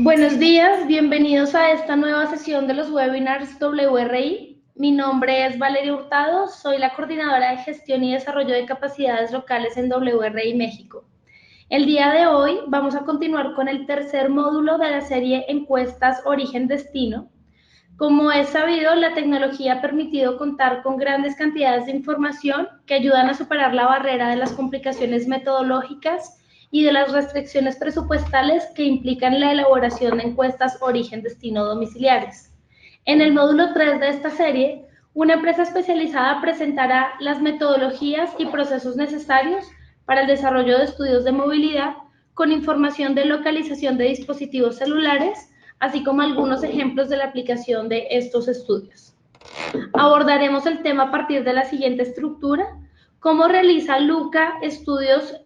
Buenos días, bienvenidos a esta nueva sesión de los webinars WRI. Mi nombre es Valeria Hurtado, soy la coordinadora de gestión y desarrollo de capacidades locales en WRI México. El día de hoy vamos a continuar con el tercer módulo de la serie Encuestas Origen-Destino. Como es sabido, la tecnología ha permitido contar con grandes cantidades de información que ayudan a superar la barrera de las complicaciones metodológicas y de las restricciones presupuestales que implican la elaboración de encuestas origen-destino domiciliares. En el módulo 3 de esta serie, una empresa especializada presentará las metodologías y procesos necesarios para el desarrollo de estudios de movilidad con información de localización de dispositivos celulares, así como algunos ejemplos de la aplicación de estos estudios. Abordaremos el tema a partir de la siguiente estructura: cómo realiza LUCA estudios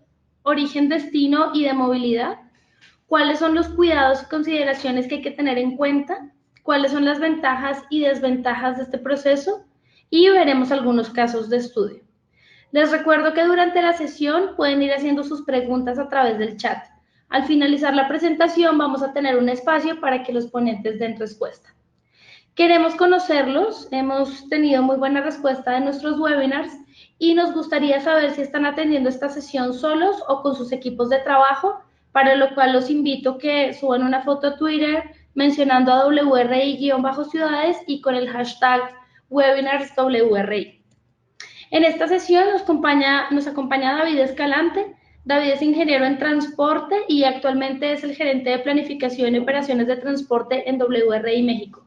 origen-destino y de movilidad, cuáles son los cuidados y consideraciones que hay que tener en cuenta, cuáles son las ventajas y desventajas de este proceso, y veremos algunos casos de estudio. Les recuerdo que durante la sesión pueden ir haciendo sus preguntas a través del chat. Al finalizar la presentación vamos a tener un espacio para que los ponentes den respuesta. Queremos conocerlos, hemos tenido muy buena respuesta de nuestros webinars y nos gustaría saber si están atendiendo esta sesión solos o con sus equipos de trabajo, para lo cual los invito a que suban una foto a Twitter mencionando a WRI-ciudades y con el hashtag webinarsWRI. En esta sesión nos acompaña David Escalante. David es ingeniero en transporte y actualmente es el gerente de planificación y operaciones de transporte en WRI México.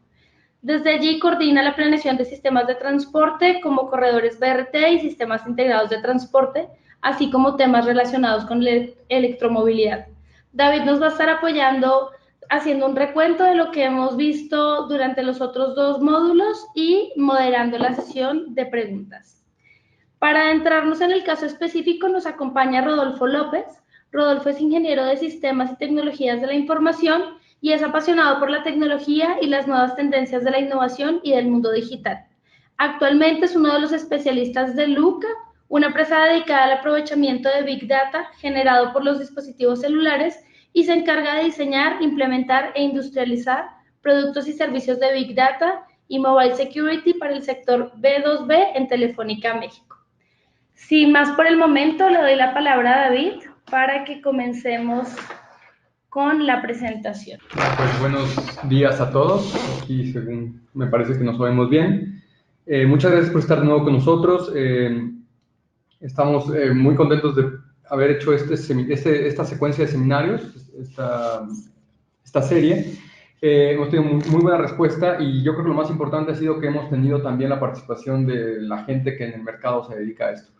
Desde allí coordina la planeación de sistemas de transporte como corredores BRT y sistemas integrados de transporte, así como temas relacionados con la electromovilidad. David nos va a estar apoyando haciendo un recuento de lo que hemos visto durante los otros dos módulos y moderando la sesión de preguntas. Para adentrarnos en el caso específico nos acompaña Rodolfo López. Rodolfo es ingeniero de sistemas y tecnologías de la información y es apasionado por la tecnología y las nuevas tendencias de la innovación y del mundo digital. Actualmente es uno de los especialistas de LUCA, una empresa dedicada al aprovechamiento de Big Data generado por los dispositivos celulares, y se encarga de diseñar, implementar e industrializar productos y servicios de Big Data y Mobile Security para el sector B2B en Telefónica México. Sin más por el momento, le doy la palabra a David para que comencemos con la presentación. Pues buenos días a todos. Aquí, según me parece que nos oímos bien. Muchas gracias por estar de nuevo con nosotros. Estamos muy contentos de haber hecho esta secuencia de seminarios, esta serie. Hemos tenido muy buena respuesta y yo creo que lo más importante ha sido que hemos tenido también la participación de la gente que en el mercado se dedica a esto.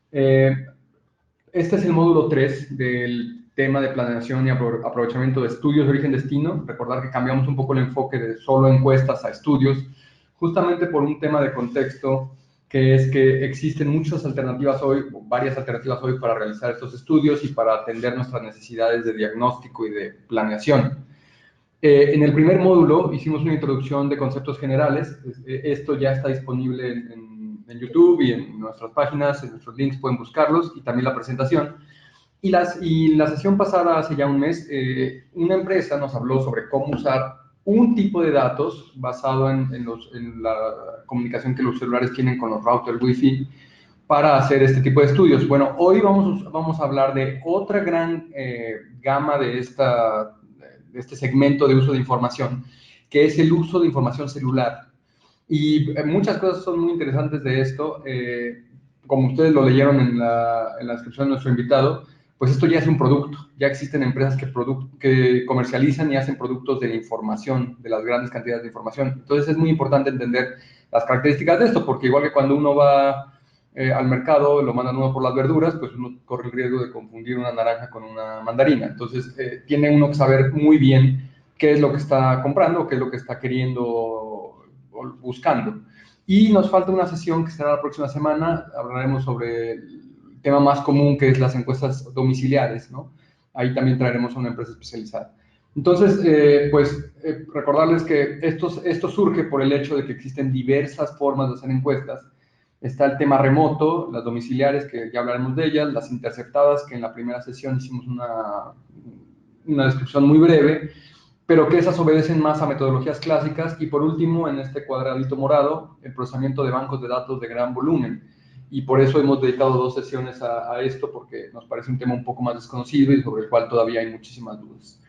Este es el módulo 3 del tema de planeación y aprovechamiento de estudios de origen-destino. Recordar que cambiamos un poco el enfoque de solo encuestas a estudios, justamente por un tema de contexto, que es que existen muchas alternativas hoy, varias alternativas hoy para realizar estos estudios y para atender nuestras necesidades de diagnóstico y de planeación. En el primer módulo hicimos una introducción de conceptos generales. Esto ya está disponible en YouTube y en nuestras páginas, en nuestros links pueden buscarlos, y también la presentación. Y la sesión pasada, hace ya un mes, una empresa nos habló sobre cómo usar un tipo de datos basado en la comunicación que los celulares tienen con los routers Wi-Fi para hacer este tipo de estudios. Bueno, hoy vamos a hablar de otra gran gama de este segmento de uso de información, que es el uso de información celular. Y muchas cosas son muy interesantes de esto. Como ustedes lo leyeron en la descripción de nuestro invitado, pues esto ya es un producto. Ya existen empresas que comercializan y hacen productos de información, de las grandes cantidades de información. Entonces es muy importante entender las características de esto, porque igual que cuando uno va al mercado, lo mandan uno por las verduras, pues uno corre el riesgo de confundir una naranja con una mandarina. Entonces tiene uno que saber muy bien qué es lo que está comprando, qué es lo que está queriendo buscando. Y nos falta una sesión que será la próxima semana. Hablaremos sobre el tema más común, que es las encuestas domiciliares, ¿no? Ahí también traeremos a una empresa especializada. Entonces, recordarles que esto surge por el hecho de que existen diversas formas de hacer encuestas. Está el tema remoto, las domiciliares, que ya hablaremos de ellas, las interceptadas, que en la primera sesión hicimos una descripción muy breve, pero que esas obedecen más a metodologías clásicas. Y por último, en este cuadradito morado, el procesamiento de bancos de datos de gran volumen. Y por eso hemos dedicado 2 sesiones a esto, porque nos parece un tema un poco más desconocido y sobre el cual todavía hay muchísimas dudas.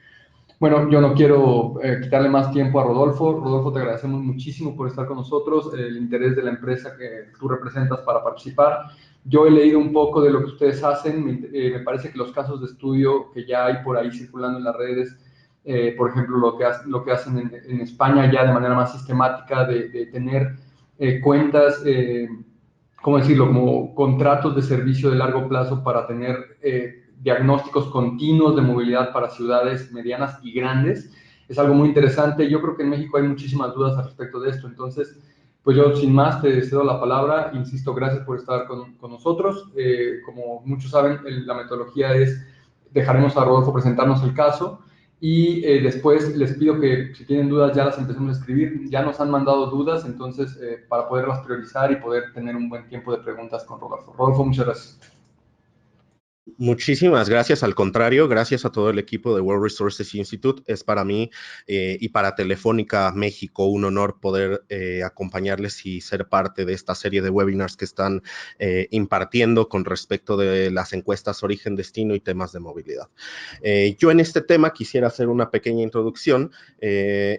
Bueno, yo no quiero quitarle más tiempo a Rodolfo. Rodolfo, te agradecemos muchísimo por estar con nosotros, el interés de la empresa que tú representas para participar. Yo he leído un poco de lo que ustedes hacen. Me parece que los casos de estudio que ya hay por ahí circulando en las redes, por ejemplo, lo que hacen en España ya de manera más sistemática de tener cuentas, ¿cómo decirlo?, como contratos de servicio de largo plazo para tener diagnósticos continuos de movilidad para ciudades medianas y grandes. Es algo muy interesante. Yo creo que en México hay muchísimas dudas al respecto de esto. Entonces, pues yo sin más te cedo la palabra. Insisto, gracias por estar con nosotros. Como muchos saben, la metodología es, dejaremos a Rodolfo presentarnos el caso y después les pido que si tienen dudas ya las empecemos a escribir. Ya nos han mandado dudas, entonces para poderlas priorizar y poder tener un buen tiempo de preguntas con Rodolfo. Rodolfo, muchas gracias. Muchísimas gracias, al contrario, gracias a todo el equipo de World Resources Institute. Es para mí y para Telefónica México un honor poder acompañarles y ser parte de esta serie de webinars que están impartiendo con respecto de las encuestas origen-destino y temas de movilidad. Yo en este tema quisiera hacer una pequeña introducción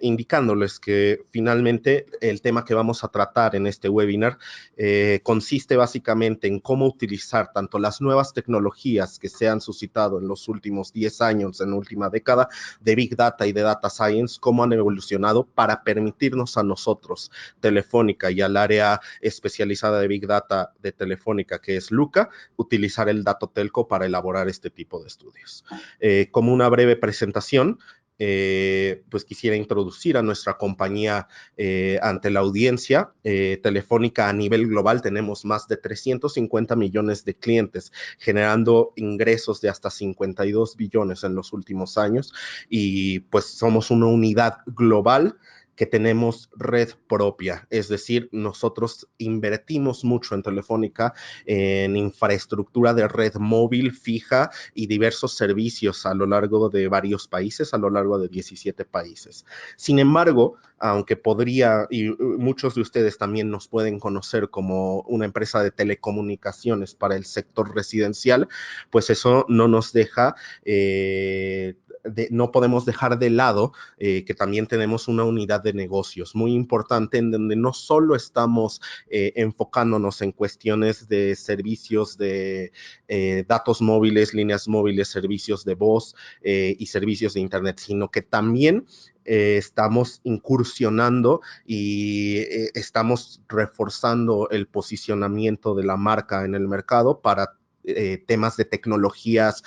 indicándoles que finalmente el tema que vamos a tratar en este webinar consiste básicamente en cómo utilizar tanto las nuevas tecnologías que se han suscitado en los últimos 10 años, en la última década, de Big Data y de Data Science, cómo han evolucionado para permitirnos a nosotros, Telefónica, y al área especializada de Big Data de Telefónica, que es Luca, utilizar el dato telco para elaborar este tipo de estudios. Como una breve presentación, pues quisiera introducir a nuestra compañía ante la audiencia. Telefónica a nivel global tenemos más de 350 millones de clientes, generando ingresos de hasta 52 billones en los últimos años, y pues somos una unidad global que tenemos red propia, es decir, nosotros invertimos mucho en Telefónica en infraestructura de red móvil fija y diversos servicios a lo largo de varios países, a lo largo de 17 países. Sin embargo, aunque podría, y muchos de ustedes también nos pueden conocer como una empresa de telecomunicaciones para el sector residencial, pues eso no nos deja no podemos dejar de lado que también tenemos una unidad de negocios muy importante en donde no solo estamos enfocándonos en cuestiones de servicios de datos móviles, líneas móviles, servicios de voz y servicios de internet, sino que también estamos incursionando y estamos reforzando el posicionamiento de la marca en el mercado para temas de tecnologías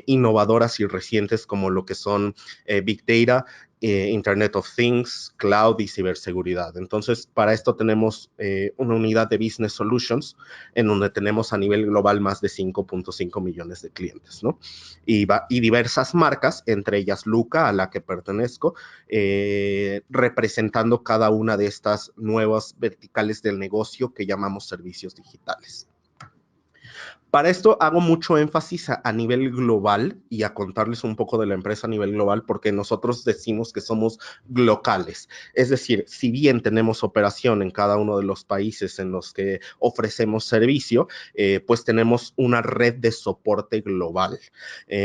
innovadoras y recientes como lo que son Big Data, Internet of Things, Cloud y ciberseguridad. Entonces, para esto tenemos una unidad de Business Solutions en donde tenemos a nivel global más de 5.5 millones de clientes, ¿no? Y diversas marcas, entre ellas Luca, a la que pertenezco, representando cada una de estas nuevas verticales del negocio que llamamos servicios digitales. Para esto hago mucho énfasis a nivel global y a contarles un poco de la empresa a nivel global porque nosotros decimos que somos locales. Es decir, si bien tenemos operación en cada uno de los países en los que ofrecemos servicio, pues tenemos una red de soporte global.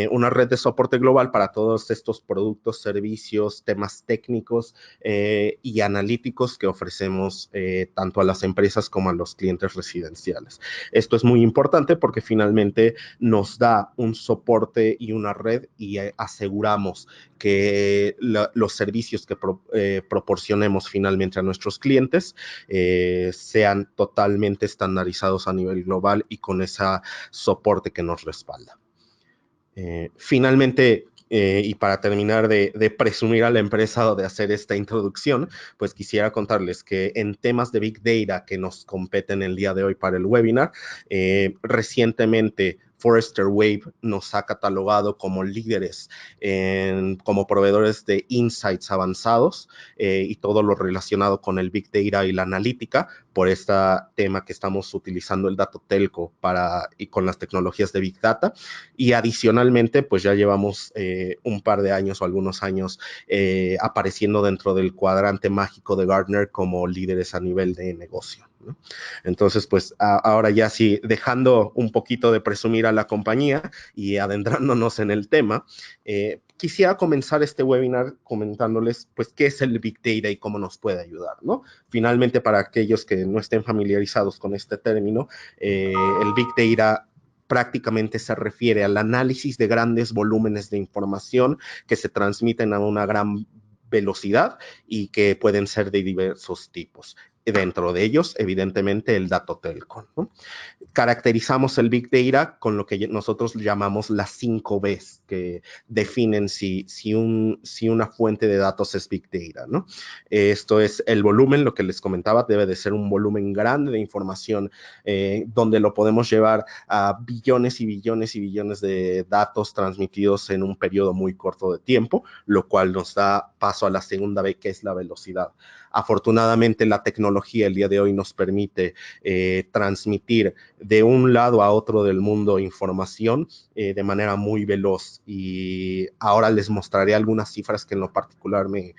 Una red de soporte global para todos estos productos, servicios, temas técnicos y analíticos que ofrecemos tanto a las empresas como a los clientes residenciales. Esto es muy importante porque finalmente nos da un soporte y una red y aseguramos que los servicios que proporcionemos finalmente a nuestros clientes sean totalmente estandarizados a nivel global y con ese soporte que nos respalda. Finalmente, y para terminar de presumir a la empresa o de hacer esta introducción, pues quisiera contarles que en temas de Big Data que nos competen el día de hoy para el webinar, recientemente Forrester Wave nos ha catalogado como líderes, como proveedores de insights avanzados y todo lo relacionado con el Big Data y la analítica por este tema que estamos utilizando el dato telco y con las tecnologías de Big Data, y adicionalmente pues ya llevamos un par de años o algunos años apareciendo dentro del cuadrante mágico de Gartner como líderes a nivel de negocio, ¿no? Entonces, pues ahora ya sí, dejando un poquito de presumir a la compañía y adentrándonos en el tema, quisiera comenzar este webinar comentándoles pues qué es el Big Data y cómo nos puede ayudar, ¿no? Finalmente, para aquellos que no estén familiarizados con este término, el Big Data prácticamente se refiere al análisis de grandes volúmenes de información que se transmiten a una gran velocidad y que pueden ser de diversos tipos. Dentro de ellos, evidentemente, el dato telco, ¿no? Caracterizamos el Big Data con lo que nosotros llamamos las 5 Bs que definen si una fuente de datos es Big Data, ¿no? Esto es el volumen, lo que les comentaba, debe de ser un volumen grande de información donde lo podemos llevar a billones y billones y billones de datos transmitidos en un periodo muy corto de tiempo, lo cual nos da paso a la segunda B, que es la velocidad. Afortunadamente, la tecnología el día de hoy nos permite transmitir de un lado a otro del mundo información de manera muy veloz, y ahora les mostraré algunas cifras que en lo particular me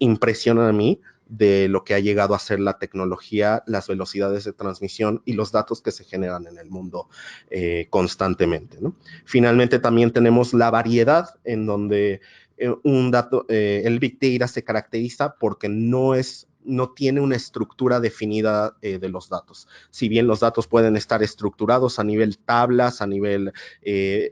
impresionan a mí de lo que ha llegado a ser la tecnología, las velocidades de transmisión y los datos que se generan en el mundo constantemente, ¿no? Finalmente, también tenemos la variedad, en donde el Big Data se caracteriza porque no tiene una estructura definida de los datos. Si bien los datos pueden estar estructurados a nivel tablas, a nivel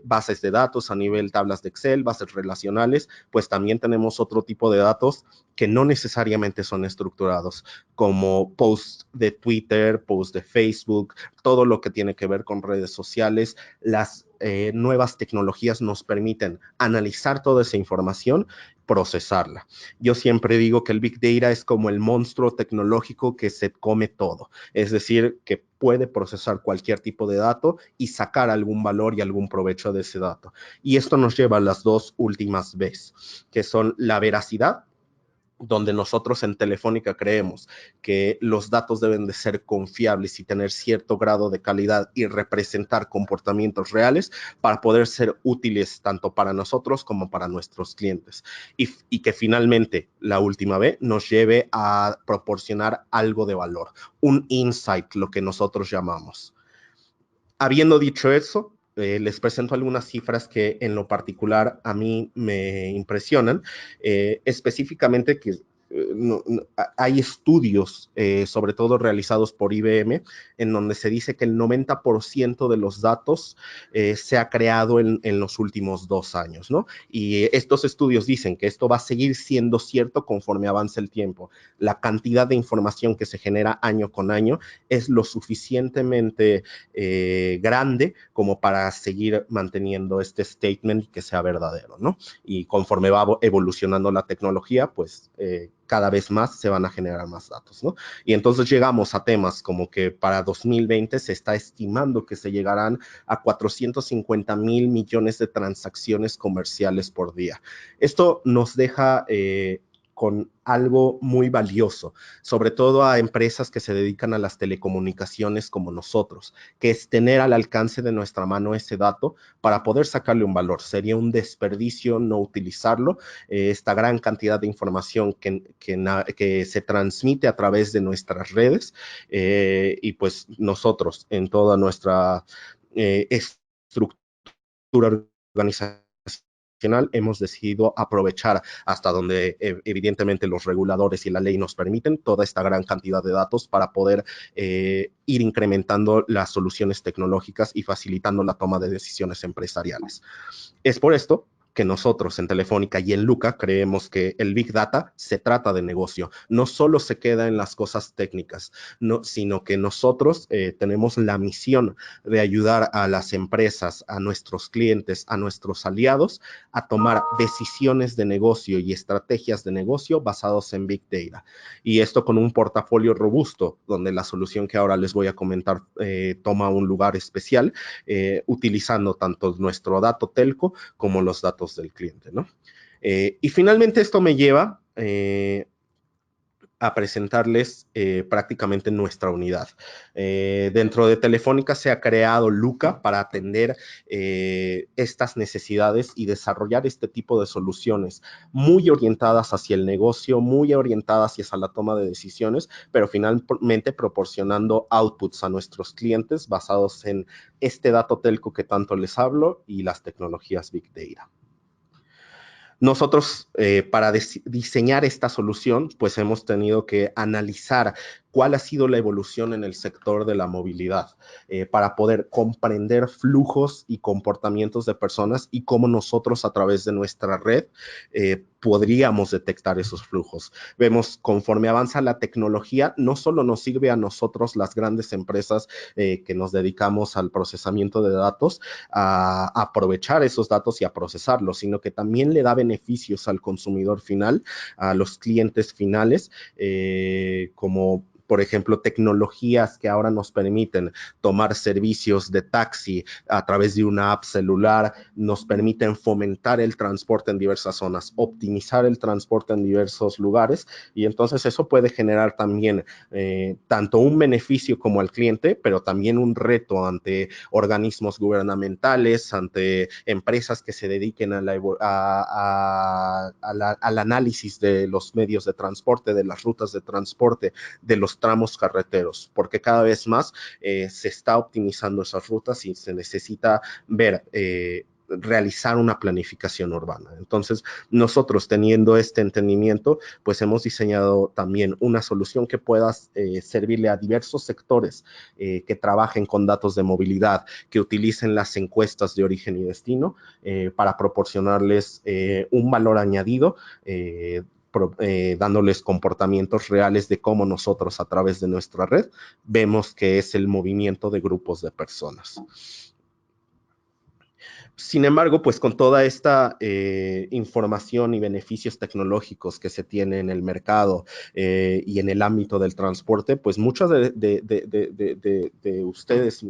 bases de datos, a nivel tablas de Excel, bases relacionales, pues también tenemos otro tipo de datos que no necesariamente son estructurados, como posts de Twitter, posts de Facebook, todo lo que tiene que ver con redes sociales. Las nuevas tecnologías nos permiten analizar toda esa información, procesarla. Yo siempre digo que el Big Data es como el monstruo tecnológico que se come todo, es decir, que puede procesar cualquier tipo de dato y sacar algún valor y algún provecho de ese dato. Y esto nos lleva a las dos últimas Bs, que son la veracidad, donde nosotros en Telefónica creemos que los datos deben de ser confiables y tener cierto grado de calidad y representar comportamientos reales para poder ser útiles tanto para nosotros como para nuestros clientes. Y que finalmente la última B nos lleve a proporcionar algo de valor, un insight, lo que nosotros llamamos. Habiendo dicho eso, les presento algunas cifras que en lo particular a mí me impresionan, específicamente que hay estudios, sobre todo realizados por IBM, en donde se dice que el 90% de los datos se ha creado en los últimos 2 años, ¿no? Y estos estudios dicen que esto va a seguir siendo cierto conforme avance el tiempo. La cantidad de información que se genera año con año es lo suficientemente grande como para seguir manteniendo este statement y que sea verdadero, ¿no? Y conforme va evolucionando la tecnología, pues cada vez más se van a generar más datos, ¿no? Y entonces llegamos a temas como que para 2020 se está estimando que se llegarán a 450,000 millones de transacciones comerciales por día. Esto nos deja con algo muy valioso, sobre todo a empresas que se dedican a las telecomunicaciones como nosotros, que es tener al alcance de nuestra mano ese dato para poder sacarle un valor. Sería un desperdicio no utilizarlo. Esta gran cantidad de información que se transmite a través de nuestras redes, y pues nosotros en toda nuestra estructura organizacional hemos decidido aprovechar hasta donde evidentemente los reguladores y la ley nos permiten toda esta gran cantidad de datos para poder ir incrementando las soluciones tecnológicas y facilitando la toma de decisiones empresariales. Es por esto que nosotros en Telefónica y en Luca creemos que el Big Data se trata de negocio. No solo se queda en las cosas técnicas, sino que nosotros tenemos la misión de ayudar a las empresas, a nuestros clientes, a nuestros aliados a tomar decisiones de negocio y estrategias de negocio basados en Big Data. Y esto con un portafolio robusto, donde la solución que ahora les voy a comentar toma un lugar especial, utilizando tanto nuestro dato telco como los datos del cliente, ¿no? Y finalmente esto me lleva a presentarles prácticamente nuestra unidad. Dentro de Telefónica se ha creado Luca para atender estas necesidades y desarrollar este tipo de soluciones muy orientadas hacia el negocio, muy orientadas hacia la toma de decisiones, pero finalmente proporcionando outputs a nuestros clientes basados en este dato telco que tanto les hablo y las tecnologías Big Data. Nosotros, para diseñar esta solución, pues hemos tenido que analizar cuál ha sido la evolución en el sector de la movilidad para poder comprender flujos y comportamientos de personas y cómo nosotros a través de nuestra red podríamos detectar esos flujos. Vemos conforme avanza la tecnología, no solo nos sirve a nosotros las grandes empresas que nos dedicamos al procesamiento de datos, a aprovechar esos datos y a procesarlos, sino que también le da beneficios al consumidor final, a los clientes finales, como por ejemplo, tecnologías que ahora nos permiten tomar servicios de taxi a través de una app celular, nos permiten fomentar el transporte en diversas zonas, optimizar el transporte en diversos lugares, y entonces eso puede generar también tanto un beneficio como al cliente, pero también un reto ante organismos gubernamentales, ante empresas que se dediquen al análisis de los medios de transporte, de las rutas de transporte, de los tramos carreteros, porque cada vez más se está optimizando esas rutas y se necesita ver realizar una planificación urbana. Entonces, nosotros teniendo este entendimiento, pues hemos diseñado también una solución que pueda servirle a diversos sectores que trabajen con datos de movilidad, que utilicen las encuestas de origen y destino para proporcionarles un valor añadido, dándoles comportamientos reales de cómo nosotros a través de nuestra red vemos que es el movimiento de grupos de personas. Sin embargo, pues con toda esta información y beneficios tecnológicos que se tiene en el mercado y en el ámbito del transporte, pues muchas de ustedes,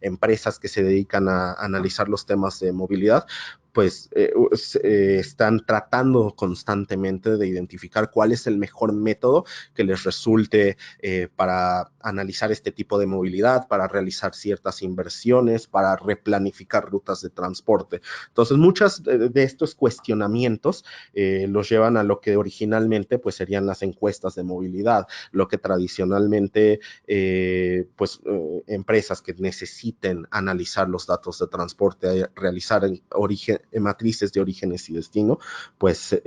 empresas que se dedican a analizar los temas de movilidad, pues están tratando constantemente de identificar cuál es el mejor método que les resulte para analizar este tipo de movilidad, para realizar ciertas inversiones, para replanificar rutas de transporte. Entonces, muchos de estos cuestionamientos los llevan a lo que originalmente pues serían las encuestas de movilidad, lo que tradicionalmente empresas que necesiten analizar los datos de transporte, realizar matrices de orígenes y destino, pues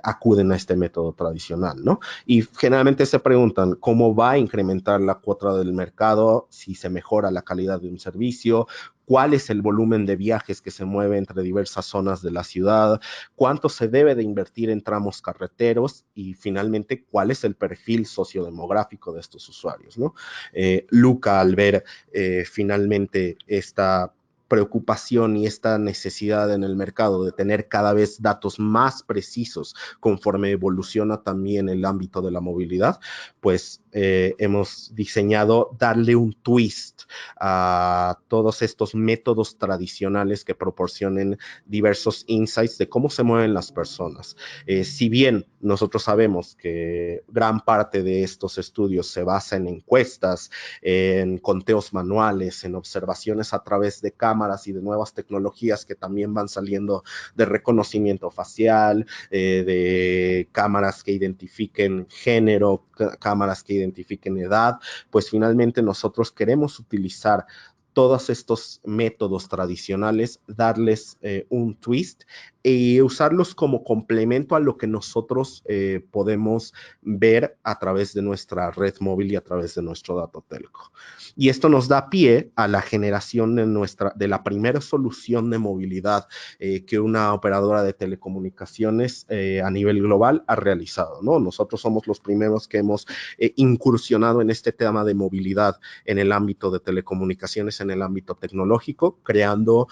acuden a este método tradicional, ¿no? Y generalmente se preguntan cómo va a incrementar la cuota del mercado, si se mejora la calidad de un servicio, cuál es el volumen de viajes que se mueve entre diversas zonas de la ciudad, cuánto se debe de invertir en tramos carreteros y finalmente cuál es el perfil sociodemográfico de estos usuarios, ¿no? Luca, al ver finalmente esta preocupación y esta necesidad en el mercado de tener cada vez datos más precisos conforme evoluciona también el ámbito de la movilidad, pues hemos diseñado darle un twist a todos estos métodos tradicionales que proporcionen diversos insights de cómo se mueven las personas. Si bien nosotros sabemos que gran parte de estos estudios se basa en encuestas, en conteos manuales, en observaciones a través de cámaras y de nuevas tecnologías que también van saliendo de reconocimiento facial, de cámaras que identifiquen género, cámaras que identifiquen edad, pues finalmente nosotros queremos utilizar todos estos métodos tradicionales, darles un twist y usarlos como complemento a lo que nosotros podemos ver a través de nuestra red móvil y a través de nuestro dato telco. Y esto nos da pie a la generación de la primera solución de movilidad que una operadora de telecomunicaciones a nivel global ha realizado, ¿no? Nosotros somos los primeros que hemos incursionado en este tema de movilidad en el ámbito de telecomunicaciones, en el ámbito tecnológico, creando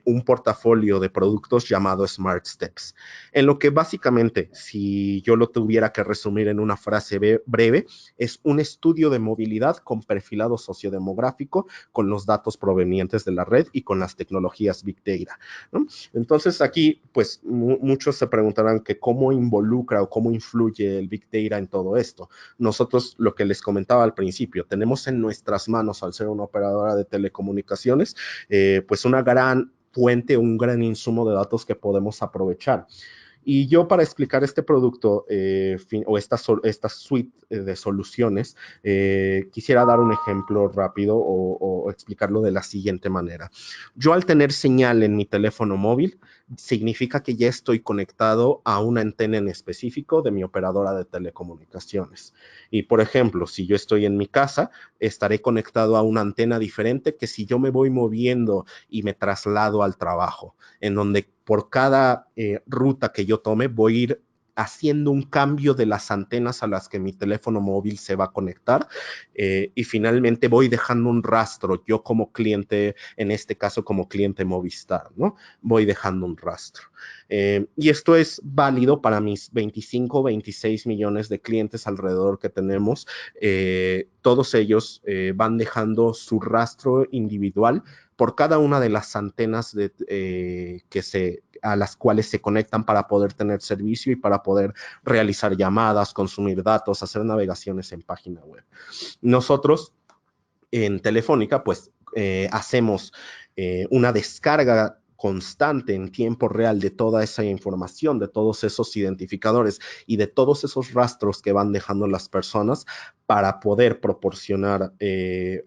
un portafolio de productos llamado Smart Steps, en lo que básicamente, si yo lo tuviera que resumir en una frase breve, es un estudio de movilidad con perfilado sociodemográfico, con los datos provenientes de la red y con las tecnologías Big Data, ¿no? Entonces aquí, pues, muchos se preguntarán que cómo involucra o cómo influye el Big Data en todo esto. Nosotros, lo que les comentaba al principio, tenemos en nuestras manos, al ser una operadora de telecomunicaciones, pues una gran fuente, un gran insumo de datos que podemos aprovechar. Y yo, para explicar este producto o esta suite de soluciones, quisiera dar un ejemplo rápido o explicarlo de la siguiente manera. Yo, al tener señal en mi teléfono móvil, significa que ya estoy conectado a una antena en específico de mi operadora de telecomunicaciones. Y, por ejemplo, si yo estoy en mi casa, estaré conectado a una antena diferente que si yo me voy moviendo y me traslado al trabajo, en donde por cada ruta que yo tome voy a ir haciendo un cambio de las antenas a las que mi teléfono móvil se va a conectar, y finalmente voy dejando un rastro, yo como cliente, en este caso como cliente Movistar, ¿no? Voy dejando un rastro. Y esto es válido para mis 25 o 26 millones de clientes alrededor que tenemos. Todos ellos van dejando su rastro individual por cada una de las antenas a las cuales se conectan para poder tener servicio y para poder realizar llamadas, consumir datos, hacer navegaciones en página web. Nosotros en Telefónica, pues, hacemos una descarga constante en tiempo real de toda esa información, de todos esos identificadores y de todos esos rastros que van dejando las personas para poder proporcionar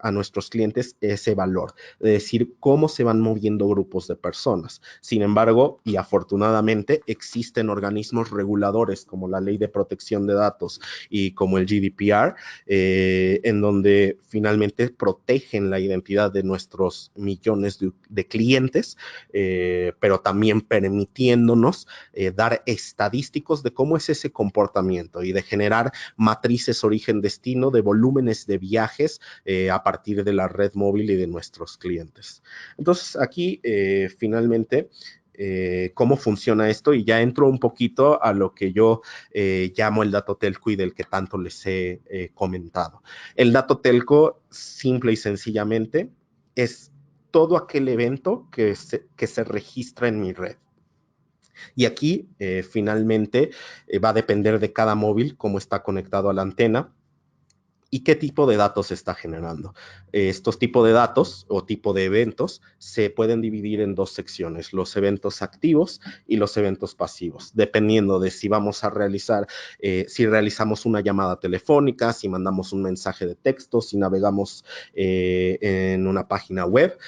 a nuestros clientes ese valor, de decir cómo se van moviendo grupos de personas. Sin embargo, y afortunadamente, existen organismos reguladores como la Ley de Protección de Datos y como el GDPR, en donde finalmente protegen la identidad de nuestros millones de clientes, pero también permitiéndonos dar estadísticos de cómo es ese comportamiento y de generar matrices origen-destino de volúmenes de viajes a partir de la red móvil y de nuestros clientes. Entonces, aquí finalmente, cómo funciona esto, y ya entro un poquito a lo que yo llamo el dato telco y del que tanto les he comentado. El dato telco, simple y sencillamente, es todo aquel evento que se registra en mi red. Y aquí, finalmente, va a depender de cada móvil cómo está conectado a la antena y qué tipo de datos se está generando. Estos tipos de datos o tipo de eventos se pueden dividir en dos secciones: los eventos activos y los eventos pasivos, dependiendo de si vamos a realizar, si realizamos una llamada telefónica, si mandamos un mensaje de texto, si navegamos en una página web,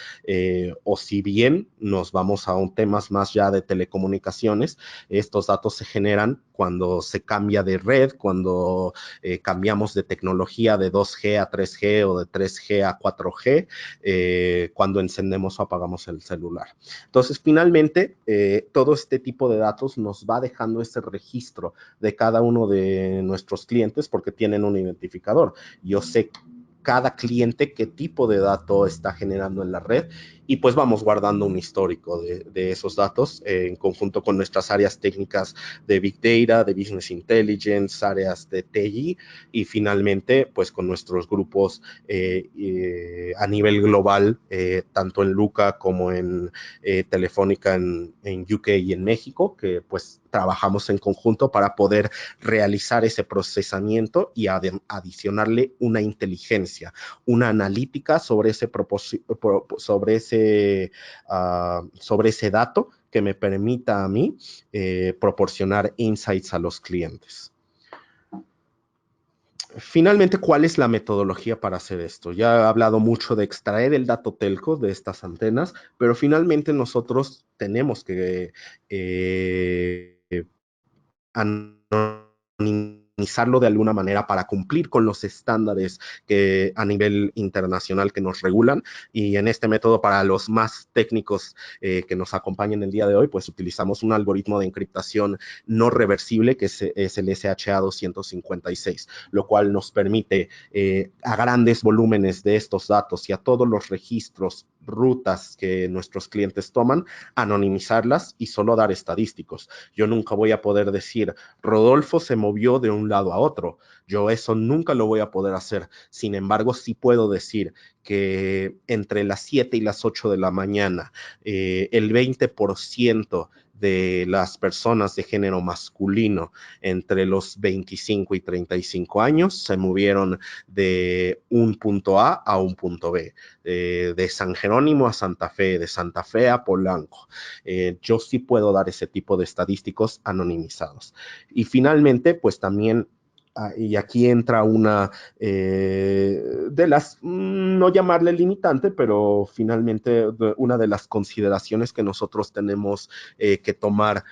o si bien nos vamos a temas más ya de telecomunicaciones. Estos datos se generan cuando se cambia de red, cuando cambiamos de tecnología de 2G a 3G o de 3G a 4G, cuando encendemos o apagamos el celular. Entonces, finalmente, todo este tipo de datos nos va dejando ese registro de cada uno de nuestros clientes porque tienen un identificador. Yo sé cada cliente qué tipo de dato está generando en la red, y pues vamos guardando un histórico de esos datos en conjunto con nuestras áreas técnicas de Big Data, de Business Intelligence, áreas de TI, y finalmente pues con nuestros grupos a nivel global, tanto en Luca como en Telefónica en UK y en México, que pues trabajamos en conjunto para poder realizar ese procesamiento y adicionarle una inteligencia, una analítica sobre ese dato que me permita a mí proporcionar insights a los clientes. Finalmente, ¿cuál es la metodología para hacer esto? Ya he hablado mucho de extraer el dato telco de estas antenas, pero finalmente nosotros tenemos que anonimizarlo de alguna manera para cumplir con los estándares que a nivel internacional que nos regulan. Y en este método, para los más técnicos que nos acompañan el día de hoy, pues utilizamos un algoritmo de encriptación no reversible que es el SHA-256, lo cual nos permite a grandes volúmenes de estos datos y a todos los registros rutas que nuestros clientes toman, anonimizarlas y solo dar estadísticos. Yo nunca voy a poder decir, Rodolfo se movió de un lado a otro. Yo eso nunca lo voy a poder hacer. Sin embargo, sí puedo decir que entre las 7 y las 8 de la mañana, el 20% de las personas de género masculino entre los 25 y 35 años se movieron de un punto A un punto B, de San Jerónimo a Santa Fe, de Santa Fe a Polanco. Yo sí puedo dar ese tipo de estadísticos anonimizados. Y finalmente, pues también y aquí entra una de las, no llamarle limitante, pero finalmente una de las consideraciones que nosotros tenemos que tomar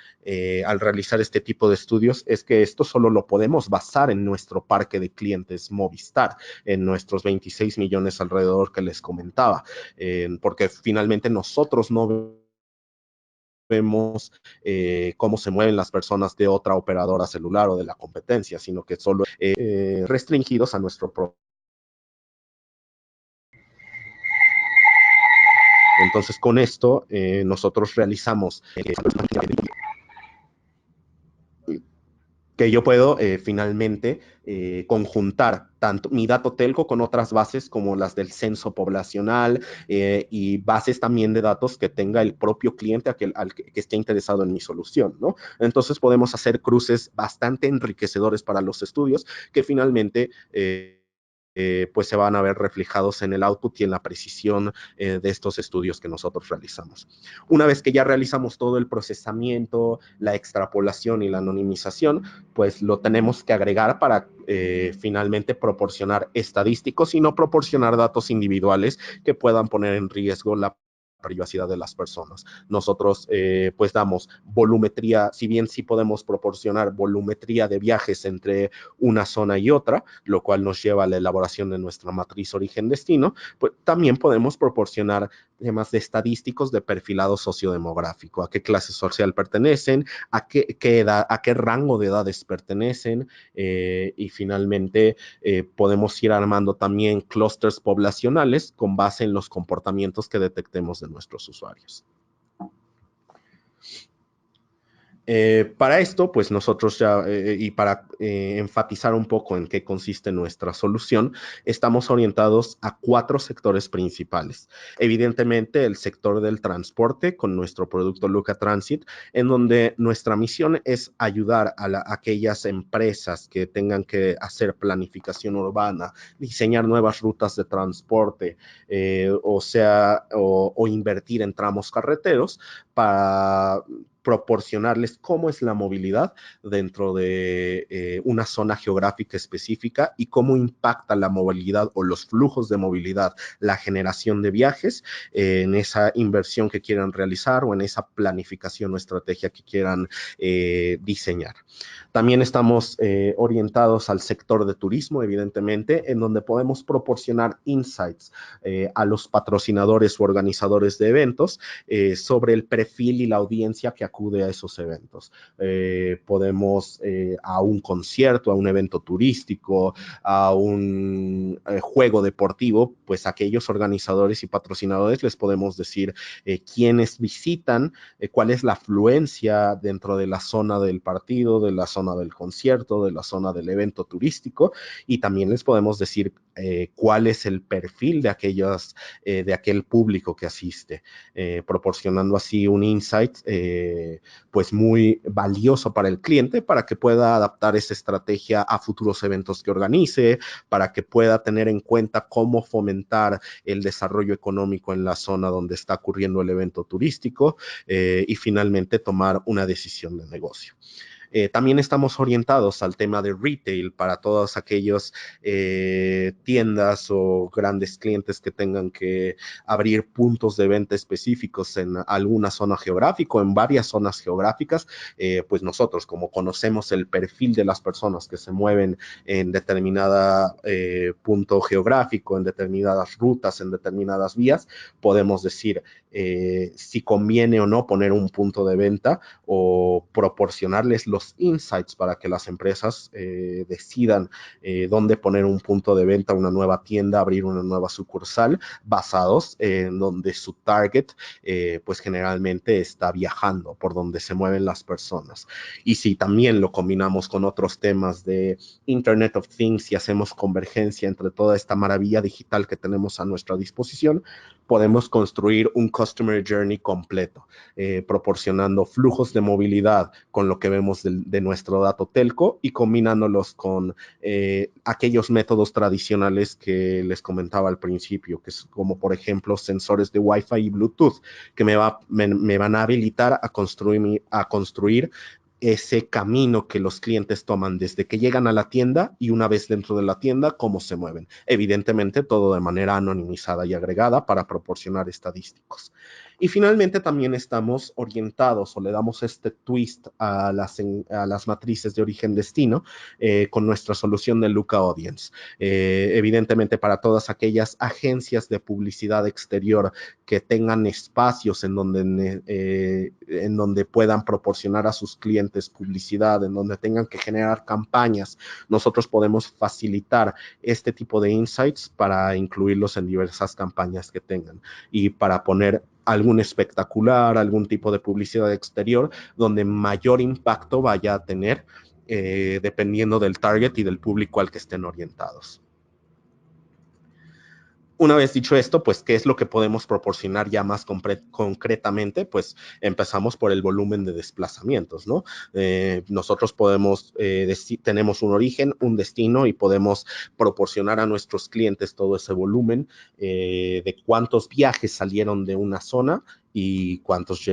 al realizar este tipo de estudios es que esto solo lo podemos basar en nuestro parque de clientes Movistar, en nuestros 26 millones alrededor que les comentaba, porque finalmente nosotros no vemos cómo se mueven las personas de otra operadora celular o de la competencia, sino que solo restringidos a nuestro propio. Entonces, con esto, nosotros realizamos que yo puedo finalmente conjuntar tanto mi dato telco con otras bases como las del censo poblacional y bases también de datos que tenga el propio cliente que esté interesado en mi solución, ¿no? Entonces podemos hacer cruces bastante enriquecedores para los estudios que finalmente pues se van a ver reflejados en el output y en la precisión de estos estudios que nosotros realizamos. Una vez que ya realizamos todo el procesamiento, la extrapolación y la anonimización, pues lo tenemos que agregar para finalmente proporcionar estadísticos y no proporcionar datos individuales que puedan poner en riesgo la privacidad de las personas. Nosotros pues damos volumetría, si bien sí podemos proporcionar volumetría de viajes entre una zona y otra, lo cual nos lleva a la elaboración de nuestra matriz origen-destino, pues también podemos proporcionar temas de estadísticos de perfilado sociodemográfico, a qué clase social pertenecen, a qué edad, a qué rango de edades pertenecen y finalmente podemos ir armando también clústeres poblacionales con base en los comportamientos que detectemos de nuestros usuarios. Para esto, pues nosotros ya, y para enfatizar un poco en qué consiste nuestra solución, estamos orientados a 4 sectores principales. Evidentemente, el sector del transporte con nuestro producto Luca Transit, en donde nuestra misión es ayudar a aquellas empresas que tengan que hacer planificación urbana, diseñar nuevas rutas de transporte, o invertir en tramos carreteros para proporcionarles cómo es la movilidad dentro de una zona geográfica específica y cómo impacta la movilidad o los flujos de movilidad, la generación de viajes en esa inversión que quieran realizar o en esa planificación o estrategia que quieran diseñar. También estamos orientados al sector de turismo, evidentemente, en donde podemos proporcionar insights a los patrocinadores u organizadores de eventos sobre el perfil y la audiencia que acude a esos eventos. Podemos a un concierto, a un evento turístico, a un juego deportivo, pues aquellos organizadores y patrocinadores les podemos decir quiénes visitan, cuál es la afluencia dentro de la zona del partido, de la zona del concierto, de la zona del evento turístico, y también les podemos decir cuál es el perfil de aquel público que asiste, proporcionando así un insight pues muy valioso para el cliente para que pueda adaptar esa estrategia a futuros eventos que organice, para que pueda tener en cuenta cómo fomentar el desarrollo económico en la zona donde está ocurriendo el evento turístico y finalmente tomar una decisión de negocio. También estamos orientados al tema de retail para todos aquellos tiendas o grandes clientes que tengan que abrir puntos de venta específicos en alguna zona geográfica o en varias zonas geográficas, pues nosotros, como conocemos el perfil de las personas que se mueven en determinada punto geográfico, en determinadas rutas, en determinadas vías, podemos decir si conviene o no poner un punto de venta o proporcionarles los insights para que las empresas decidan dónde poner un punto de venta, una nueva tienda, abrir una nueva sucursal, basados en donde su target pues generalmente está viajando, por donde se mueven las personas. Y si también lo combinamos con otros temas de Internet of Things y hacemos convergencia entre toda esta maravilla digital que tenemos a nuestra disposición, podemos construir un Customer Journey completo, proporcionando flujos de movilidad con lo que vemos de nuestro dato telco y combinándolos con aquellos métodos tradicionales que les comentaba al principio, que es como por ejemplo sensores de Wi-Fi y Bluetooth, que me van a habilitar a construir ese camino que los clientes toman desde que llegan a la tienda y una vez dentro de la tienda, cómo se mueven. Evidentemente, todo de manera anonimizada y agregada para proporcionar estadísticos. Y finalmente también estamos orientados o le damos este twist a las matrices de origen-destino con nuestra solución de Luca Audience. Evidentemente, para todas aquellas agencias de publicidad exterior que tengan espacios en donde puedan proporcionar a sus clientes publicidad, en donde tengan que generar campañas, nosotros podemos facilitar este tipo de insights para incluirlos en diversas campañas que tengan y para poner algún espectacular, algún tipo de publicidad exterior donde mayor impacto vaya a tener dependiendo del target y del público al que estén orientados. Una vez dicho esto, pues, ¿qué es lo que podemos proporcionar ya más concretamente? Pues empezamos por el volumen de desplazamientos, ¿no? Nosotros tenemos un origen, un destino y podemos proporcionar a nuestros clientes todo ese volumen de cuántos viajes salieron de una zona y cuántos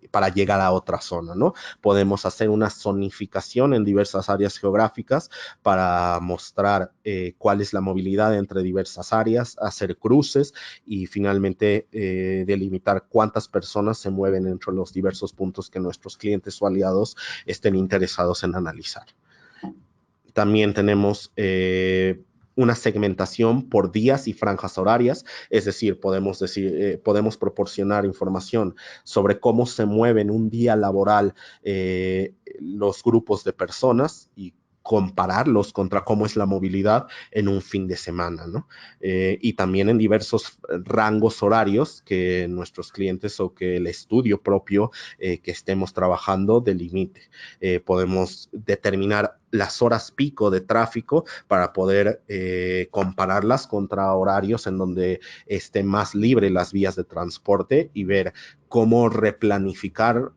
para llegar a otra zona, ¿no? Podemos hacer una zonificación en diversas áreas geográficas para mostrar cuál es la movilidad entre diversas áreas, hacer cruces y finalmente delimitar cuántas personas se mueven entre los diversos puntos que nuestros clientes o aliados estén interesados en analizar. También tenemos una segmentación por días y franjas horarias, es decir, podemos proporcionar información sobre cómo se mueven un día laboral los grupos de personas y compararlos contra cómo es la movilidad en un fin de semana, ¿no? Y también en diversos rangos horarios que nuestros clientes o que el estudio propio que estemos trabajando delimite. Podemos determinar las horas pico de tráfico para poder compararlas contra horarios en donde esté más libre las vías de transporte y ver cómo replanificar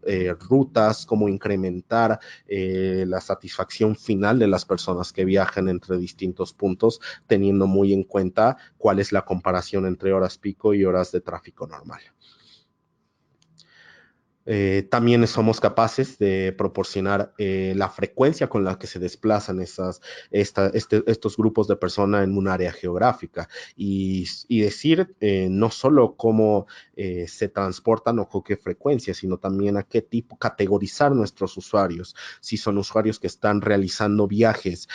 rutas, cómo incrementar la satisfacción final de las personas que viajan entre distintos puntos, teniendo muy en cuenta cuál es la comparación entre horas pico y horas de tráfico normal. También somos capaces de proporcionar la frecuencia con la que se desplazan estos grupos de personas en un área geográfica y decir no solo cómo se transportan o con qué frecuencia, sino también a qué tipo, categorizar nuestros usuarios, si son usuarios que están realizando viajes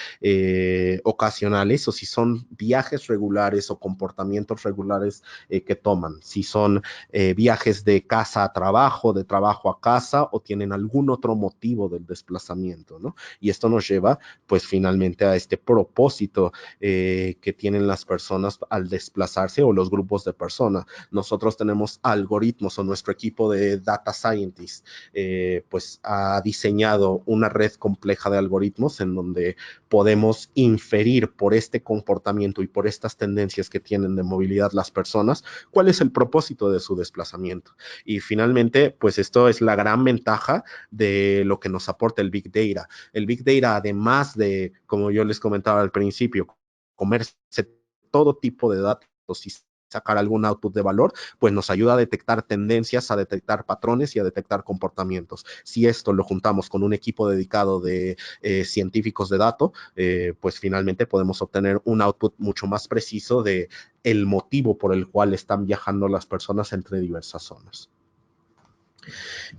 ocasionales o si son viajes regulares o comportamientos regulares que toman, si son viajes de casa a trabajo, de trabajo a casa o tienen algún otro motivo del desplazamiento, ¿no? Y esto nos lleva, pues, finalmente a este propósito que tienen las personas al desplazarse o los grupos de personas. Nosotros tenemos algoritmos o nuestro equipo de data scientists, pues, ha diseñado una red compleja de algoritmos en donde podemos inferir por este comportamiento y por estas tendencias que tienen de movilidad las personas, cuál es el propósito de su desplazamiento. Y finalmente, pues esto es la gran ventaja de lo que nos aporta el Big Data. El Big Data, además de, como yo les comentaba al principio, comerse todo tipo de datos y sacar algún output de valor, pues nos ayuda a detectar tendencias, a detectar patrones y a detectar comportamientos. Si esto lo juntamos con un equipo dedicado de científicos de datos, pues finalmente podemos obtener un output mucho más preciso de el motivo por el cual están viajando las personas entre diversas zonas.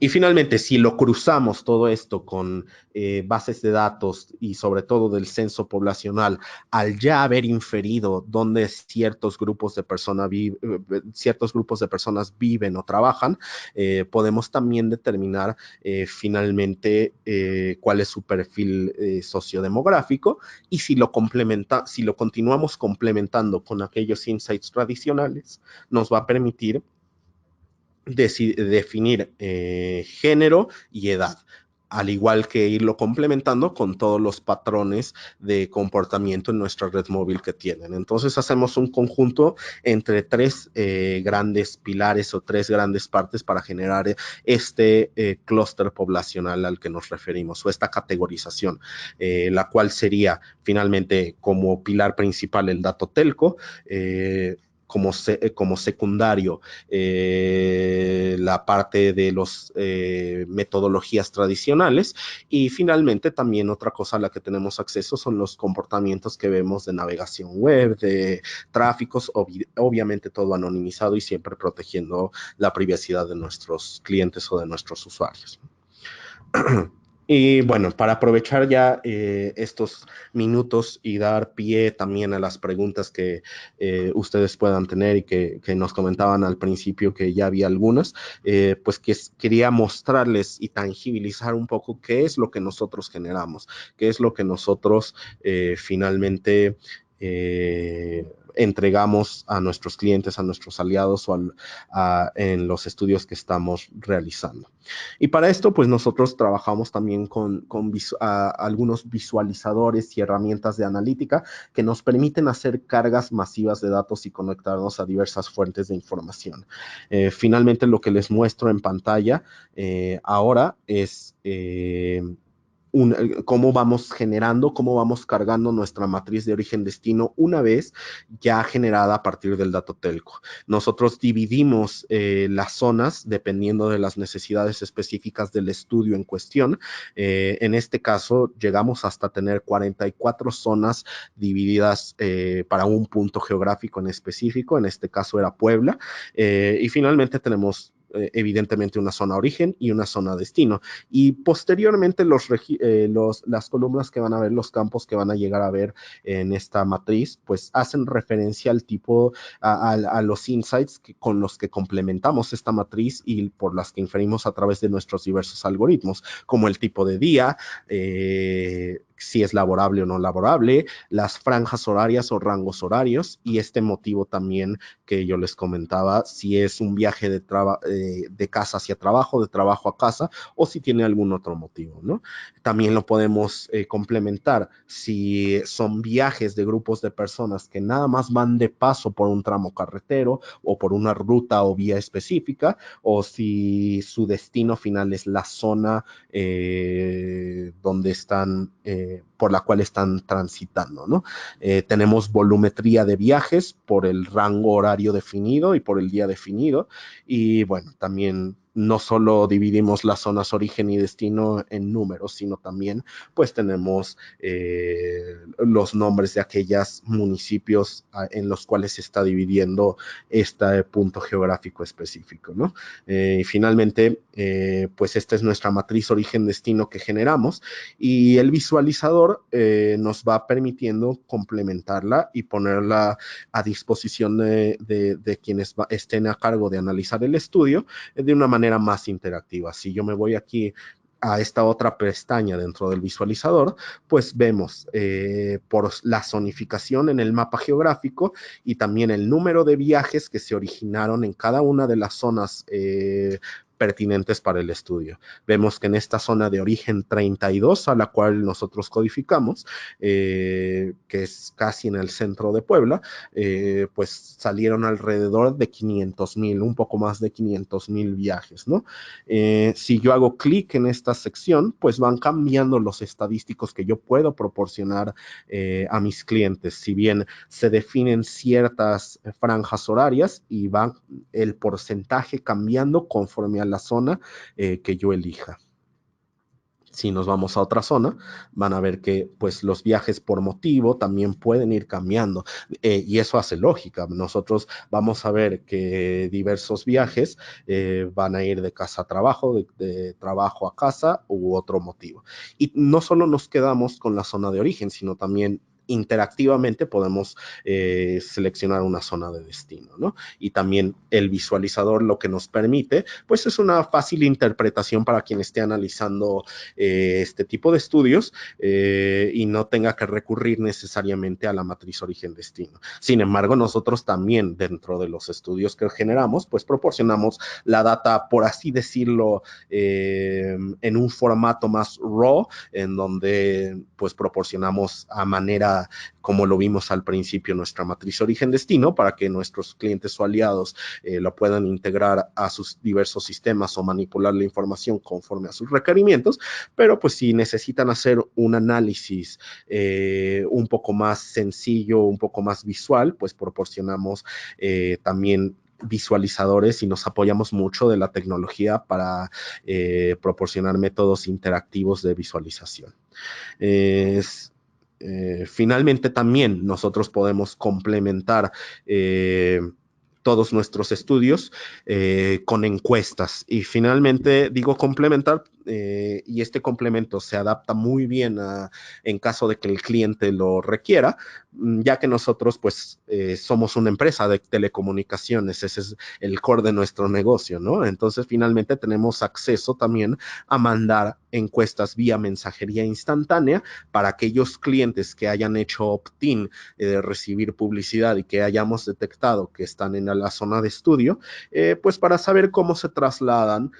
Y finalmente, si lo cruzamos todo esto con bases de datos y sobre todo del censo poblacional, al ya haber inferido dónde ciertos grupos de personas viven o trabajan, podemos también determinar finalmente cuál es su perfil sociodemográfico, y si lo continuamos complementando con aquellos insights tradicionales, nos va a permitir definir género y edad, al igual que irlo complementando con todos los patrones de comportamiento en nuestra red móvil que tienen. Entonces hacemos un conjunto entre tres grandes pilares o tres grandes partes para generar este clúster poblacional al que nos referimos, o esta categorización, la cual sería finalmente como pilar principal el dato telco, como secundario la parte de las metodologías tradicionales, y finalmente también otra cosa a la que tenemos acceso son los comportamientos que vemos de navegación web, de tráficos, obviamente todo anonimizado y siempre protegiendo la privacidad de nuestros clientes o de nuestros usuarios. Y bueno, para aprovechar ya estos minutos y dar pie también a las preguntas que ustedes puedan tener y que nos comentaban al principio que ya había algunas, pues quería mostrarles y tangibilizar un poco qué es lo que nosotros generamos, qué es lo que nosotros finalmente entregamos a nuestros clientes, a nuestros aliados o en los estudios que estamos realizando. Y para esto, pues nosotros trabajamos también con algunos visualizadores y herramientas de analítica que nos permiten hacer cargas masivas de datos y conectarnos a diversas fuentes de información. Finalmente, lo que les muestro en pantalla ahora es cómo vamos generando, cómo vamos cargando nuestra matriz de origen-destino una vez ya generada a partir del dato telco. Nosotros dividimos las zonas dependiendo de las necesidades específicas del estudio en cuestión. En este caso, llegamos hasta tener 44 zonas divididas para un punto geográfico en específico. En este caso era Puebla. Y finalmente tenemos evidentemente una zona origen y una zona destino, y posteriormente las columnas que van a ver, los campos que van a llegar a ver en esta matriz, pues hacen referencia al tipo, a los insights con los que complementamos esta matriz y por las que inferimos a través de nuestros diversos algoritmos, como el tipo de día, si es laborable o no laborable, las franjas horarias o rangos horarios, y este motivo también que yo les comentaba, si es un viaje de casa hacia trabajo, de trabajo a casa, o si tiene algún otro motivo, ¿no? También lo podemos complementar si son viajes de grupos de personas que nada más van de paso por un tramo carretero o por una ruta o vía específica, o si su destino final es la zona donde están, por la cual están transitando, ¿no? Tenemos volumetría de viajes por el rango horario definido y por el día definido, y bueno, también no solo dividimos las zonas origen y destino en números, sino también pues tenemos los nombres de aquellos municipios en los cuales se está dividiendo este punto geográfico específico, ¿no? Y finalmente, pues esta es nuestra matriz origen-destino que generamos, y el visualizador nos va permitiendo complementarla y ponerla a disposición de quienes estén a cargo de analizar el estudio de una manera más interactiva. Si yo me voy aquí a esta otra pestaña dentro del visualizador, pues vemos por la zonificación en el mapa geográfico y también el número de viajes que se originaron en cada una de las zonas pertinentes para el estudio. Vemos que en esta zona de origen 32, a la cual nosotros codificamos, que es casi en el centro de Puebla, pues salieron alrededor de 500,000, un poco más de 500,000 viajes, ¿no? Si yo hago clic en esta sección, pues van cambiando los estadísticos que yo puedo proporcionar a mis clientes. Si bien se definen ciertas franjas horarias y va el porcentaje cambiando conforme a la zona que yo elija. Si nos vamos a otra zona, van a ver que pues los viajes por motivo también pueden ir cambiando y eso hace lógica. Nosotros vamos a ver que diversos viajes van a ir de casa a trabajo, de trabajo a casa u otro motivo. Y no solo nos quedamos con la zona de origen, sino también interactivamente podemos seleccionar una zona de destino, ¿no? Y también el visualizador lo que nos permite, pues es una fácil interpretación para quien esté analizando este tipo de estudios y no tenga que recurrir necesariamente a la matriz origen-destino. Sin embargo, nosotros también dentro de los estudios que generamos, pues proporcionamos la data, por así decirlo, en un formato más raw, en donde pues proporcionamos a manera como lo vimos al principio nuestra matriz origen-destino para que nuestros clientes o aliados lo puedan integrar a sus diversos sistemas o manipular la información conforme a sus requerimientos, pero pues si necesitan hacer un análisis un poco más sencillo, un poco más visual, pues proporcionamos también visualizadores y nos apoyamos mucho de la tecnología para proporcionar métodos interactivos de visualización. Finalmente también nosotros podemos complementar todos nuestros estudios con encuestas y finalmente digo complementar y este complemento se adapta muy bien en caso de que el cliente lo requiera, ya que nosotros pues somos una empresa de telecomunicaciones, ese es el core de nuestro negocio, ¿no? Entonces finalmente tenemos acceso también a mandar encuestas vía mensajería instantánea para aquellos clientes que hayan hecho opt-in de recibir publicidad y que hayamos detectado que están en la zona de estudio, pues para saber cómo se trasladan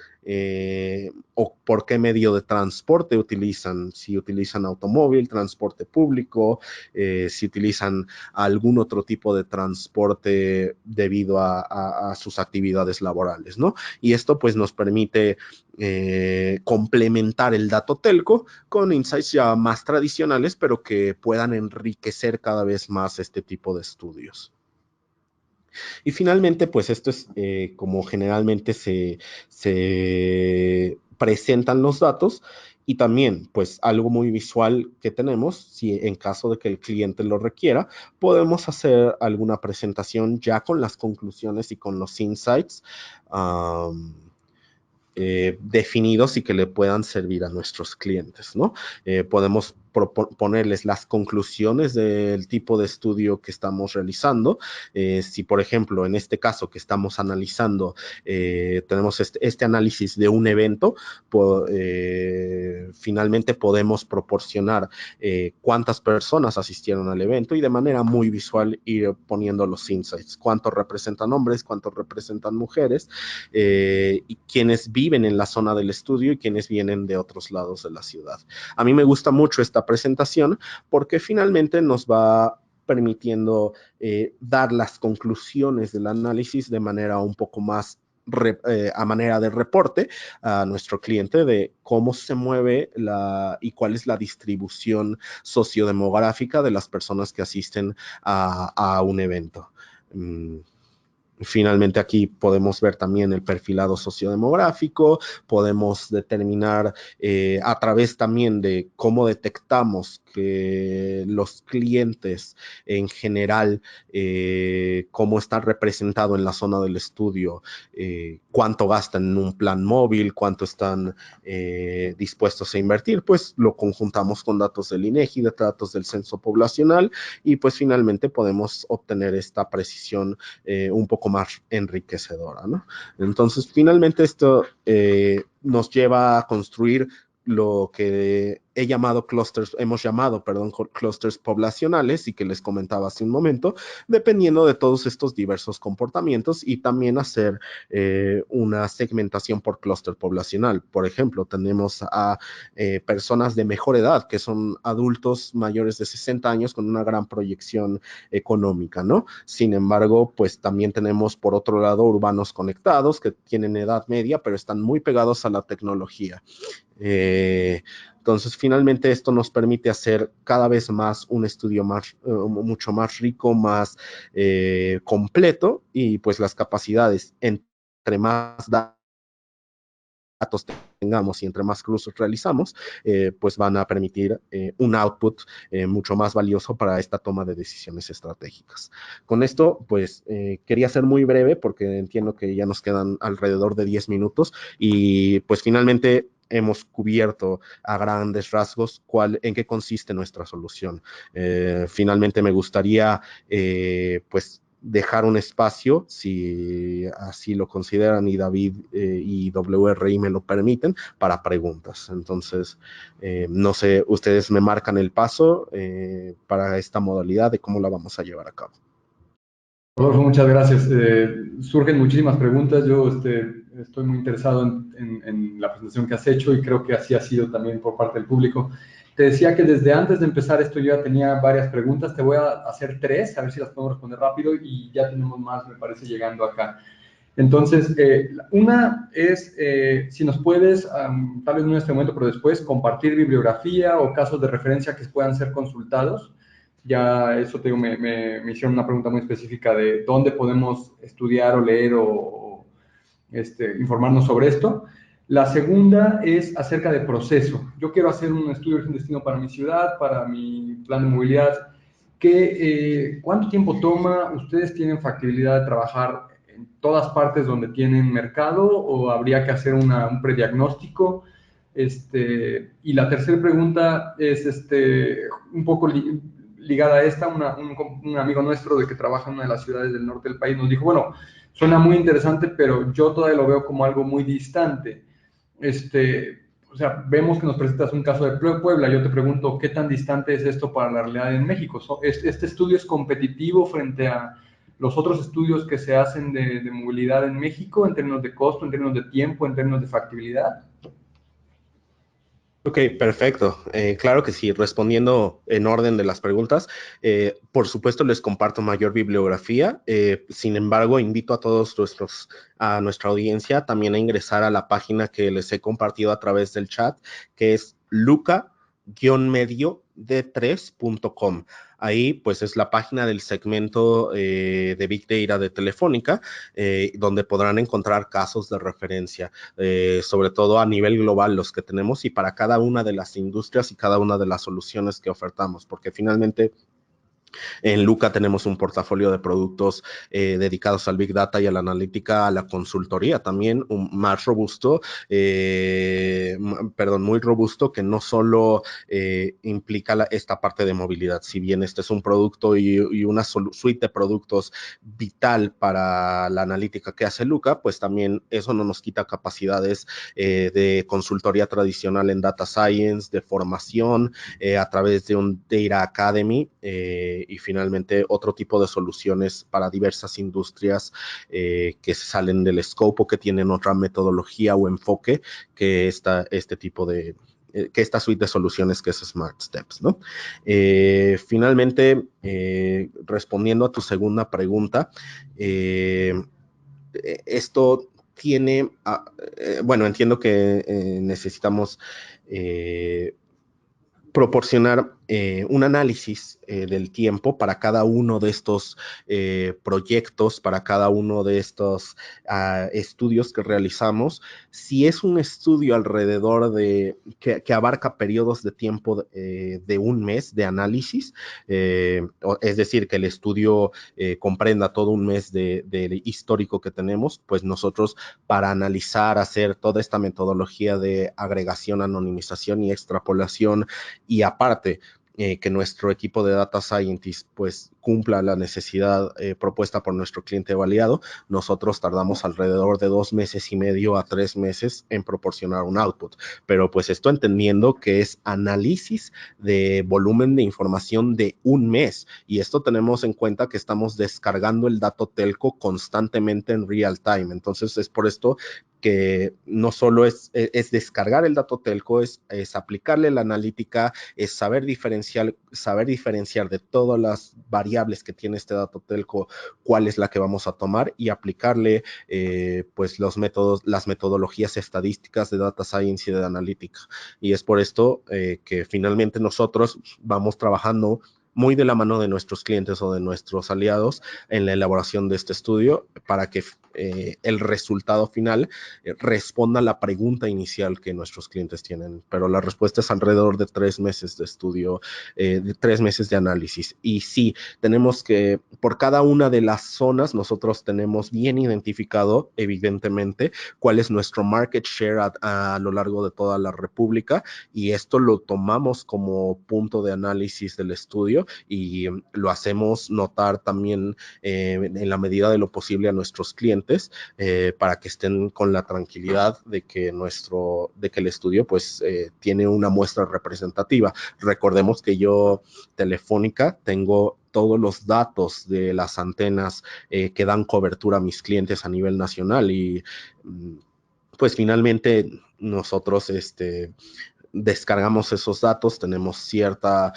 o por qué medio de transporte utilizan, si utilizan automóvil, transporte público, si utilizan algún otro tipo de transporte debido a sus actividades laborales, ¿no? Y esto pues nos permite complementar el dato telco con insights ya más tradicionales, pero que puedan enriquecer cada vez más este tipo de estudios. Y finalmente, pues esto es como generalmente se presentan los datos y también, pues algo muy visual que tenemos, si en caso de que el cliente lo requiera, podemos hacer alguna presentación ya con las conclusiones y con los insights definidos y que le puedan servir a nuestros clientes, ¿no? Podemos ponerles las conclusiones del tipo de estudio que estamos realizando. Si, por ejemplo, en este caso que estamos analizando, tenemos este análisis de un evento, finalmente podemos proporcionar cuántas personas asistieron al evento y de manera muy visual ir poniendo los insights, cuántos representan hombres, cuántos representan mujeres y quiénes viven en la zona del estudio y quienes vienen de otros lados de la ciudad. A mí me gusta mucho esta presentación porque finalmente nos va permitiendo dar las conclusiones del análisis de manera un poco más a manera de reporte a nuestro cliente de cómo se mueve y cuál es la distribución sociodemográfica de las personas que asisten a un evento. Finalmente aquí podemos ver también el perfilado sociodemográfico, podemos determinar a través también de cómo detectamos que los clientes en general, cómo están representados en la zona del estudio, cuánto gastan en un plan móvil, cuánto están dispuestos a invertir, pues lo conjuntamos con datos del INEGI, de datos del censo poblacional y pues finalmente podemos obtener esta precisión un poco más enriquecedora, ¿no? Entonces, finalmente esto nos lleva a construir lo que hemos llamado clústeres poblacionales y que les comentaba hace un momento, dependiendo de todos estos diversos comportamientos y también hacer una segmentación por clúster poblacional. Por ejemplo, tenemos a personas de mejor edad, que son adultos mayores de 60 años con una gran proyección económica, ¿no? Sin embargo, pues también tenemos por otro lado urbanos conectados que tienen edad media, pero están muy pegados a la tecnología. Entonces, finalmente esto nos permite hacer cada vez más un estudio mucho más rico, más completo y pues las capacidades entre más datos tengamos y entre más cruces realizamos, pues van a permitir un output mucho más valioso para esta toma de decisiones estratégicas. Con esto, pues quería ser muy breve porque entiendo que ya nos quedan alrededor de 10 minutos y pues finalmente hemos cubierto a grandes rasgos en qué consiste nuestra solución. Finalmente me gustaría pues dejar un espacio, si así lo consideran y David y WRI me lo permiten, para preguntas. Entonces, no sé, ustedes me marcan el paso para esta modalidad de cómo la vamos a llevar a cabo. Rodolfo, muchas gracias. Surgen muchísimas preguntas. Yo estoy muy interesado en la presentación que has hecho y creo que así ha sido también por parte del público. Te decía que desde antes de empezar esto yo ya tenía varias preguntas. Te voy a hacer 3, a ver si las podemos responder rápido y ya tenemos más, me parece, llegando acá. Entonces, una es, si nos puedes, tal vez no en este momento, pero después, compartir bibliografía o casos de referencia que puedan ser consultados. Ya eso te digo, me hicieron una pregunta muy específica de dónde podemos estudiar o leer o informarnos sobre esto. La segunda es acerca del proceso. Yo quiero hacer un estudio de origen destino para mi ciudad, para mi plan de movilidad. ¿Cuánto tiempo toma? ¿Ustedes tienen factibilidad de trabajar en todas partes donde tienen mercado o habría que hacer un prediagnóstico? Y la tercera pregunta es un poco ligada a esta. Un amigo nuestro de que trabaja en una de las ciudades del norte del país nos dijo, bueno, suena muy interesante, pero yo todavía lo veo como algo muy distante. O sea, vemos que nos presentas un caso de Puebla. Yo te pregunto, ¿qué tan distante es esto para la realidad en México? ¿Este estudio es competitivo frente a los otros estudios que se hacen de movilidad en México en términos de costo, en términos de tiempo, en términos de factibilidad? Ok, perfecto. Claro que sí, respondiendo en orden de las preguntas, por supuesto les comparto mayor bibliografía. Sin embargo, invito a todos a nuestra audiencia también a ingresar a la página que les he compartido a través del chat, que es luca-medio-d3.com. Ahí pues es la página del segmento de Big Data de Telefónica, donde podrán encontrar casos de referencia, sobre todo a nivel global los que tenemos y para cada una de las industrias y cada una de las soluciones que ofertamos, porque finalmente en Luca tenemos un portafolio de productos dedicados al Big Data y a la analítica, a la consultoría también, más robusto, muy robusto, que no solo implica esta parte de movilidad. Si bien este es un producto y una suite de productos vital para la analítica que hace Luca, pues también eso no nos quita capacidades de consultoría tradicional en Data Science, de formación, a través de un Data Academy, y finalmente otro tipo de soluciones para diversas industrias que salen del scope o que tienen otra metodología o enfoque que que esta suite de soluciones que es Smart Steps, ¿no? Finalmente, respondiendo a tu segunda pregunta, esto tiene, bueno, entiendo que necesitamos proporcionar un análisis del tiempo para cada uno de estos proyectos, para cada uno de estos estudios que realizamos. Si es un estudio alrededor de que abarca periodos de tiempo de un mes de análisis, es decir, que el estudio comprenda todo un mes de histórico que tenemos, pues nosotros para analizar, hacer toda esta metodología de agregación, anonimización y extrapolación, y aparte que nuestro equipo de Data Scientists pues cumpla la necesidad propuesta por nuestro cliente validado, nosotros tardamos alrededor de 2 meses y medio a 3 meses en proporcionar un output. Pero pues esto entendiendo que es análisis de volumen de información de un mes, y esto tenemos en cuenta que estamos descargando el dato telco constantemente en real time. Entonces es por esto que no solo es descargar el dato telco, es aplicarle la analítica, es saber diferenciar de todas las variables que tiene este dato telco, cuál es la que vamos a tomar y aplicarle pues las metodologías estadísticas de data science y de analítica. Y es por esto que finalmente nosotros vamos trabajando muy de la mano de nuestros clientes o de nuestros aliados en la elaboración de este estudio para que el resultado final responda a la pregunta inicial que nuestros clientes tienen. Pero la respuesta es alrededor de 3 meses de estudio, de 3 meses de análisis. Y sí, tenemos que, por cada una de las zonas, nosotros tenemos bien identificado, evidentemente, cuál es nuestro market share a lo largo de toda la República, y esto lo tomamos como punto de análisis del estudio y lo hacemos notar también en la medida de lo posible a nuestros clientes para que estén con la tranquilidad de que el estudio pues tiene una muestra representativa. Recordemos que yo, Telefónica, tengo todos los datos de las antenas que dan cobertura a mis clientes a nivel nacional y pues finalmente nosotros descargamos esos datos, tenemos cierto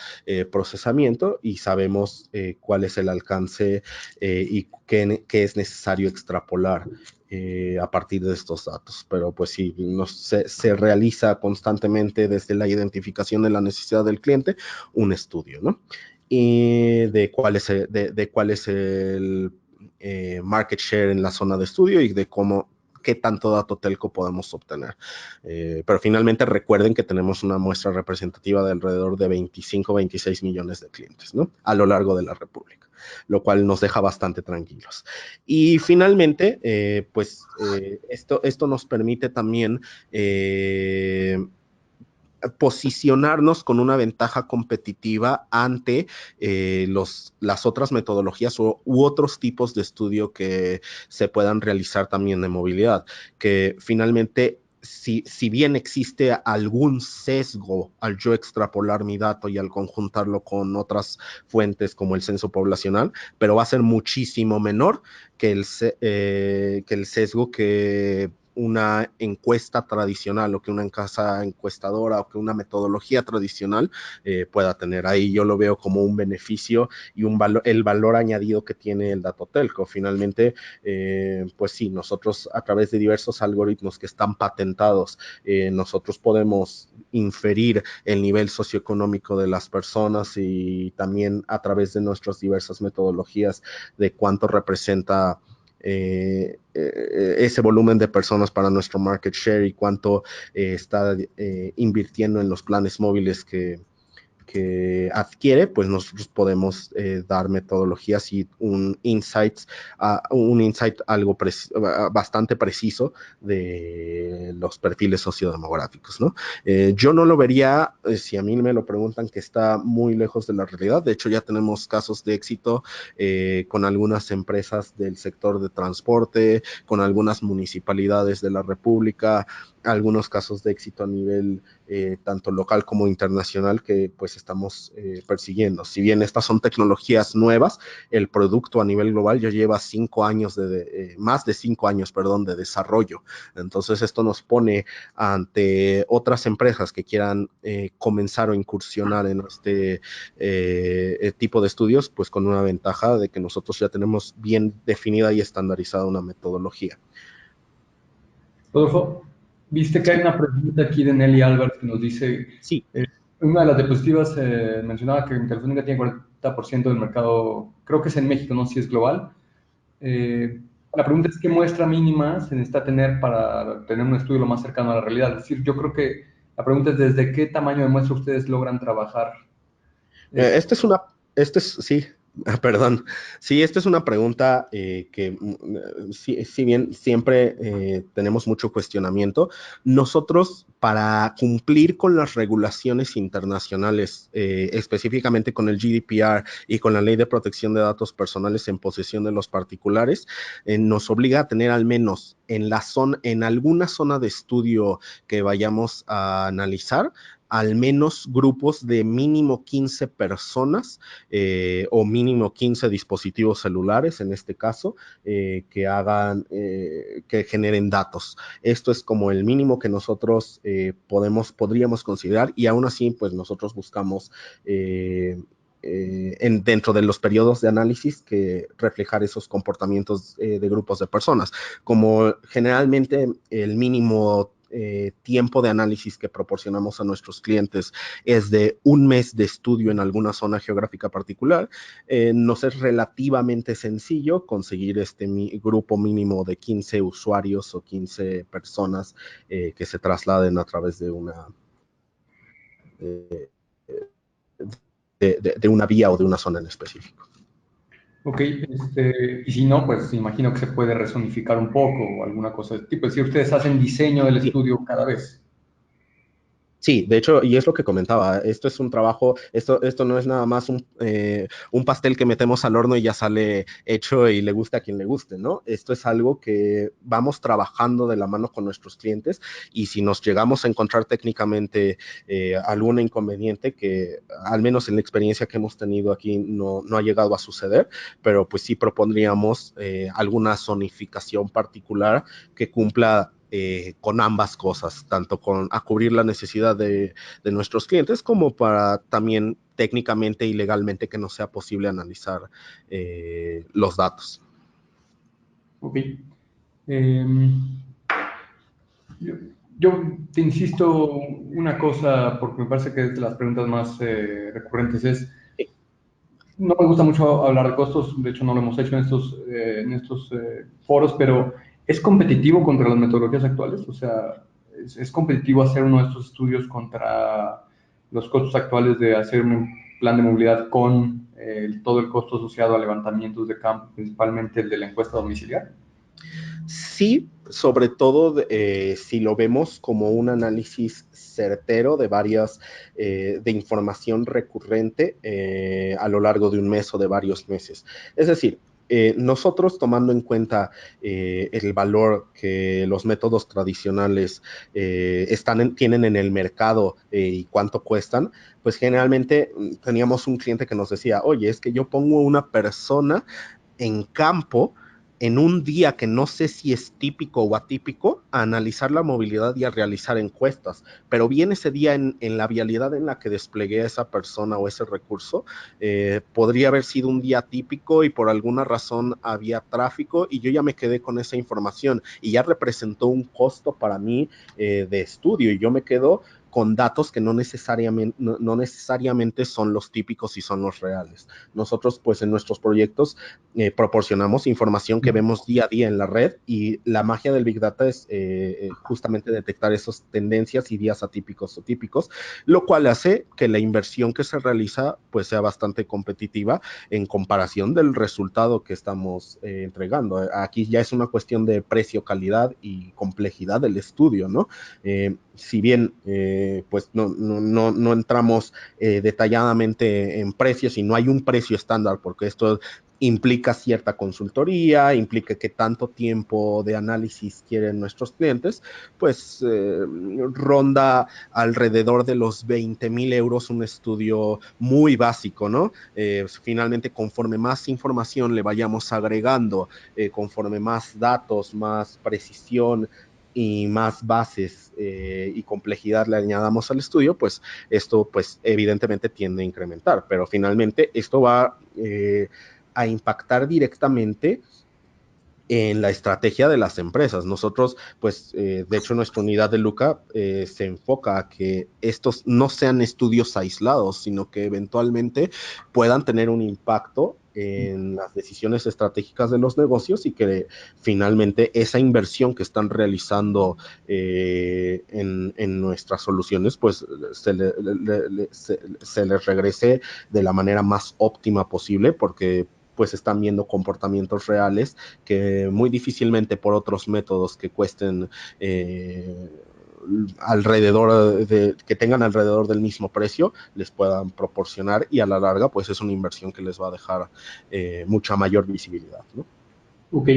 procesamiento y sabemos cuál es el alcance y qué es necesario extrapolar a partir de estos datos. Pero pues sí, se realiza constantemente desde la identificación de la necesidad del cliente un estudio, ¿no? Y de cuál es el market share en la zona de estudio y de qué tanto dato telco podemos obtener. Pero finalmente recuerden que tenemos una muestra representativa de alrededor de 25, 26 millones de clientes, ¿no? A lo largo de la República, lo cual nos deja bastante tranquilos. Y finalmente, esto nos permite también posicionarnos con una ventaja competitiva ante las otras metodologías u otros tipos de estudio que se puedan realizar también de movilidad, que finalmente si bien existe algún sesgo al yo extrapolar mi dato y al conjuntarlo con otras fuentes como el censo poblacional, pero va a ser muchísimo menor que el sesgo que una encuesta tradicional o que una casa encuestadora o que una metodología tradicional pueda tener. Ahí yo lo veo como un beneficio y el valor añadido que tiene el dato telco. Finalmente, pues sí, nosotros a través de diversos algoritmos que están patentados, nosotros podemos inferir el nivel socioeconómico de las personas y también a través de nuestras diversas metodologías de cuánto representa ese volumen de personas para nuestro market share y cuánto está invirtiendo en los planes móviles que adquiere, pues nosotros podemos dar metodologías y un insight bastante preciso de los perfiles sociodemográficos, ¿no? Yo no lo vería, si a mí me lo preguntan, que está muy lejos de la realidad. De hecho, ya tenemos casos de éxito con algunas empresas del sector de transporte, con algunas municipalidades de la República, algunos casos de éxito a nivel tanto local como internacional que pues estamos persiguiendo. Si bien estas son tecnologías nuevas, el producto a nivel global ya lleva más de 5 años, de desarrollo. Entonces esto nos pone ante otras empresas que quieran comenzar o incursionar en este tipo de estudios, pues con una ventaja de que nosotros ya tenemos bien definida y estandarizada una metodología. Rodolfo, viste que hay una pregunta aquí de Nelly Álvarez que nos dice, sí. Una de las diapositivas mencionaba que Telefónica tiene 40% del mercado, creo que es en México, no sé si es global. La pregunta es, ¿qué muestra mínima se necesita tener para tener un estudio lo más cercano a la realidad? Es decir, yo creo que la pregunta es, ¿desde qué tamaño de muestra ustedes logran trabajar? Sí, perdón. Sí, esta es una pregunta que, si bien siempre tenemos mucho cuestionamiento, nosotros para cumplir con las regulaciones internacionales, específicamente con el GDPR y con la Ley de Protección de Datos Personales en posesión de los particulares, nos obliga a tener al menos en alguna zona de estudio que vayamos a analizar, al menos grupos de mínimo 15 personas o mínimo 15 dispositivos celulares, en este caso, que generen datos. Esto es como el mínimo que nosotros podríamos considerar, y aún así, pues nosotros buscamos dentro de los periodos de análisis que reflejar esos comportamientos de grupos de personas. Como generalmente el mínimo tiempo de análisis que proporcionamos a nuestros clientes es de 1 mes de estudio en alguna zona geográfica particular, nos es relativamente sencillo conseguir este grupo mínimo de 15 usuarios o 15 personas que se trasladen a través de una vía o de una zona en específico. Ok, y si no, pues imagino que se puede resonificar un poco o alguna cosa de tipo. Es decir, ustedes hacen diseño del estudio cada vez. Sí, de hecho, y es lo que comentaba, esto es un trabajo, esto no es nada más un pastel que metemos al horno y ya sale hecho y le gusta a quien le guste, ¿no? Esto es algo que vamos trabajando de la mano con nuestros clientes y si nos llegamos a encontrar técnicamente algún inconveniente, que al menos en la experiencia que hemos tenido aquí no ha llegado a suceder, pero pues sí propondríamos alguna zonificación particular que cumpla con ambas cosas, tanto a cubrir la necesidad de nuestros clientes como para también técnicamente y legalmente que no sea posible analizar los datos. Ok. Yo te insisto una cosa, porque me parece que es de las preguntas más recurrentes, no me gusta mucho hablar de costos, de hecho no lo hemos hecho en estos foros, pero ¿es competitivo contra las metodologías actuales? O sea, ¿es competitivo hacer uno de estos estudios contra los costos actuales de hacer un plan de movilidad con todo el costo asociado a levantamientos de campo, principalmente el de la encuesta domiciliar? Sí, sobre todo si lo vemos como un análisis certero de de información recurrente a lo largo de 1 mes o de varios meses. Es decir, nosotros tomando en cuenta el valor que los métodos tradicionales tienen en el mercado y cuánto cuestan, pues generalmente teníamos un cliente que nos decía, oye, es que yo pongo una persona en campo en un día que no sé si es típico o atípico, a analizar la movilidad y a realizar encuestas. Pero bien ese día en la vialidad en la que desplegué a esa persona o ese recurso, podría haber sido un día típico y por alguna razón había tráfico y yo ya me quedé con esa información y ya representó un costo para mí de estudio y yo me quedo con datos que no necesariamente son los típicos y son los reales. Nosotros, pues, en nuestros proyectos proporcionamos información que vemos día a día en la red y la magia del Big Data es justamente detectar esas tendencias y días atípicos o típicos, lo cual hace que la inversión que se realiza, pues, sea bastante competitiva en comparación del resultado que estamos entregando. Aquí ya es una cuestión de precio, calidad y complejidad del estudio, ¿no? Si bien pues no entramos detalladamente en precios y no hay un precio estándar porque esto implica cierta consultoría, implica que tanto tiempo de análisis quieren nuestros clientes, pues ronda alrededor de los 20,000 euros un estudio muy básico, ¿no? Finalmente, conforme más información le vayamos agregando, conforme más datos, más precisión y más bases y complejidad le añadamos al estudio, pues esto pues evidentemente tiende a incrementar, pero finalmente esto va a impactar directamente en la estrategia de las empresas. Nosotros, pues, de hecho, nuestra unidad de Luca se enfoca a que estos no sean estudios aislados, sino que eventualmente puedan tener un impacto en las decisiones estratégicas de los negocios y que finalmente esa inversión que están realizando en nuestras soluciones, pues se les regrese de la manera más óptima posible, porque pues están viendo comportamientos reales que muy difícilmente por otros métodos que cuesten que tengan alrededor del mismo precio les puedan proporcionar, y a la larga pues es una inversión que les va a dejar mucha mayor visibilidad, ¿no? Ok,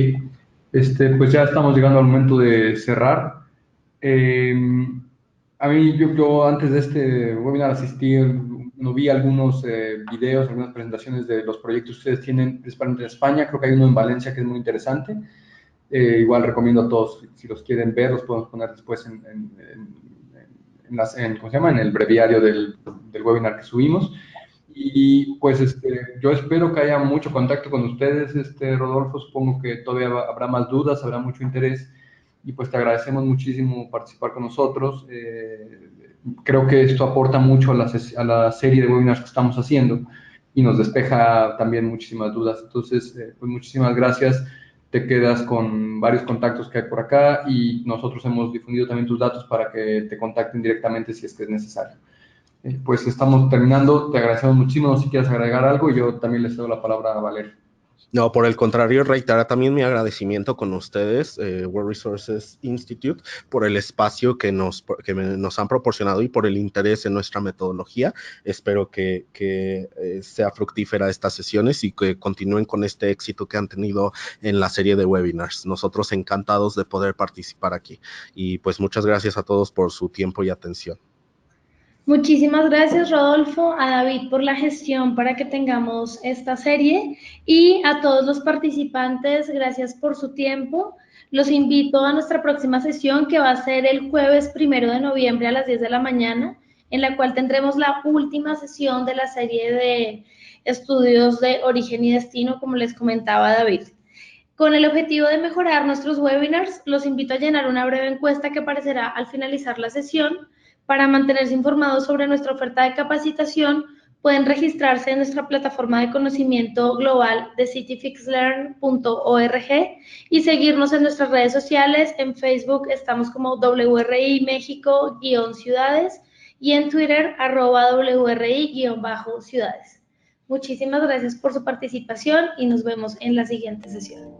pues ya estamos llegando al momento de cerrar. A mí, yo antes de este webinar asistí, no vi algunos videos, algunas presentaciones de los proyectos que ustedes tienen principalmente en España. Creo que hay uno en Valencia que es muy interesante. Igual recomiendo a todos, si los quieren ver, los podemos poner después ¿cómo se llama? En el breviario del webinar que subimos. Y pues yo espero que haya mucho contacto con ustedes, Rodolfo. Supongo que todavía habrá más dudas, habrá mucho interés. y pues te agradecemos muchísimo participar con nosotros. Creo que esto aporta mucho a la serie de webinars que estamos haciendo y nos despeja también muchísimas dudas. Entonces, pues muchísimas gracias. Te quedas con varios contactos que hay por acá y nosotros hemos difundido también tus datos para que te contacten directamente si es que es necesario. Pues estamos terminando. Te agradecemos muchísimo. Si quieres agregar algo, yo también les cedo la palabra a Valeria. No, por el contrario, reiterar también mi agradecimiento con ustedes, World Resources Institute, por el espacio que nos han proporcionado y por el interés en nuestra metodología. Espero que sea fructífera estas sesiones y que continúen con este éxito que han tenido en la serie de webinars. Nosotros encantados de poder participar aquí. Y pues muchas gracias a todos por su tiempo y atención. Muchísimas gracias, Rodolfo, a David por la gestión para que tengamos esta serie y a todos los participantes, gracias por su tiempo. Los invito a nuestra próxima sesión que va a ser el jueves 1 de noviembre a las 10 de la mañana, en la cual tendremos la última sesión de la serie de estudios de origen y destino, como les comentaba David. Con el objetivo de mejorar nuestros webinars, los invito a llenar una breve encuesta que aparecerá al finalizar la sesión. Para mantenerse informados sobre nuestra oferta de capacitación, pueden registrarse en nuestra plataforma de conocimiento global de cityfixlearn.org y seguirnos en nuestras redes sociales. En Facebook estamos como WRI México-Ciudades y en Twitter @WRI_Ciudades. Muchísimas gracias por su participación y nos vemos en la siguiente sesión.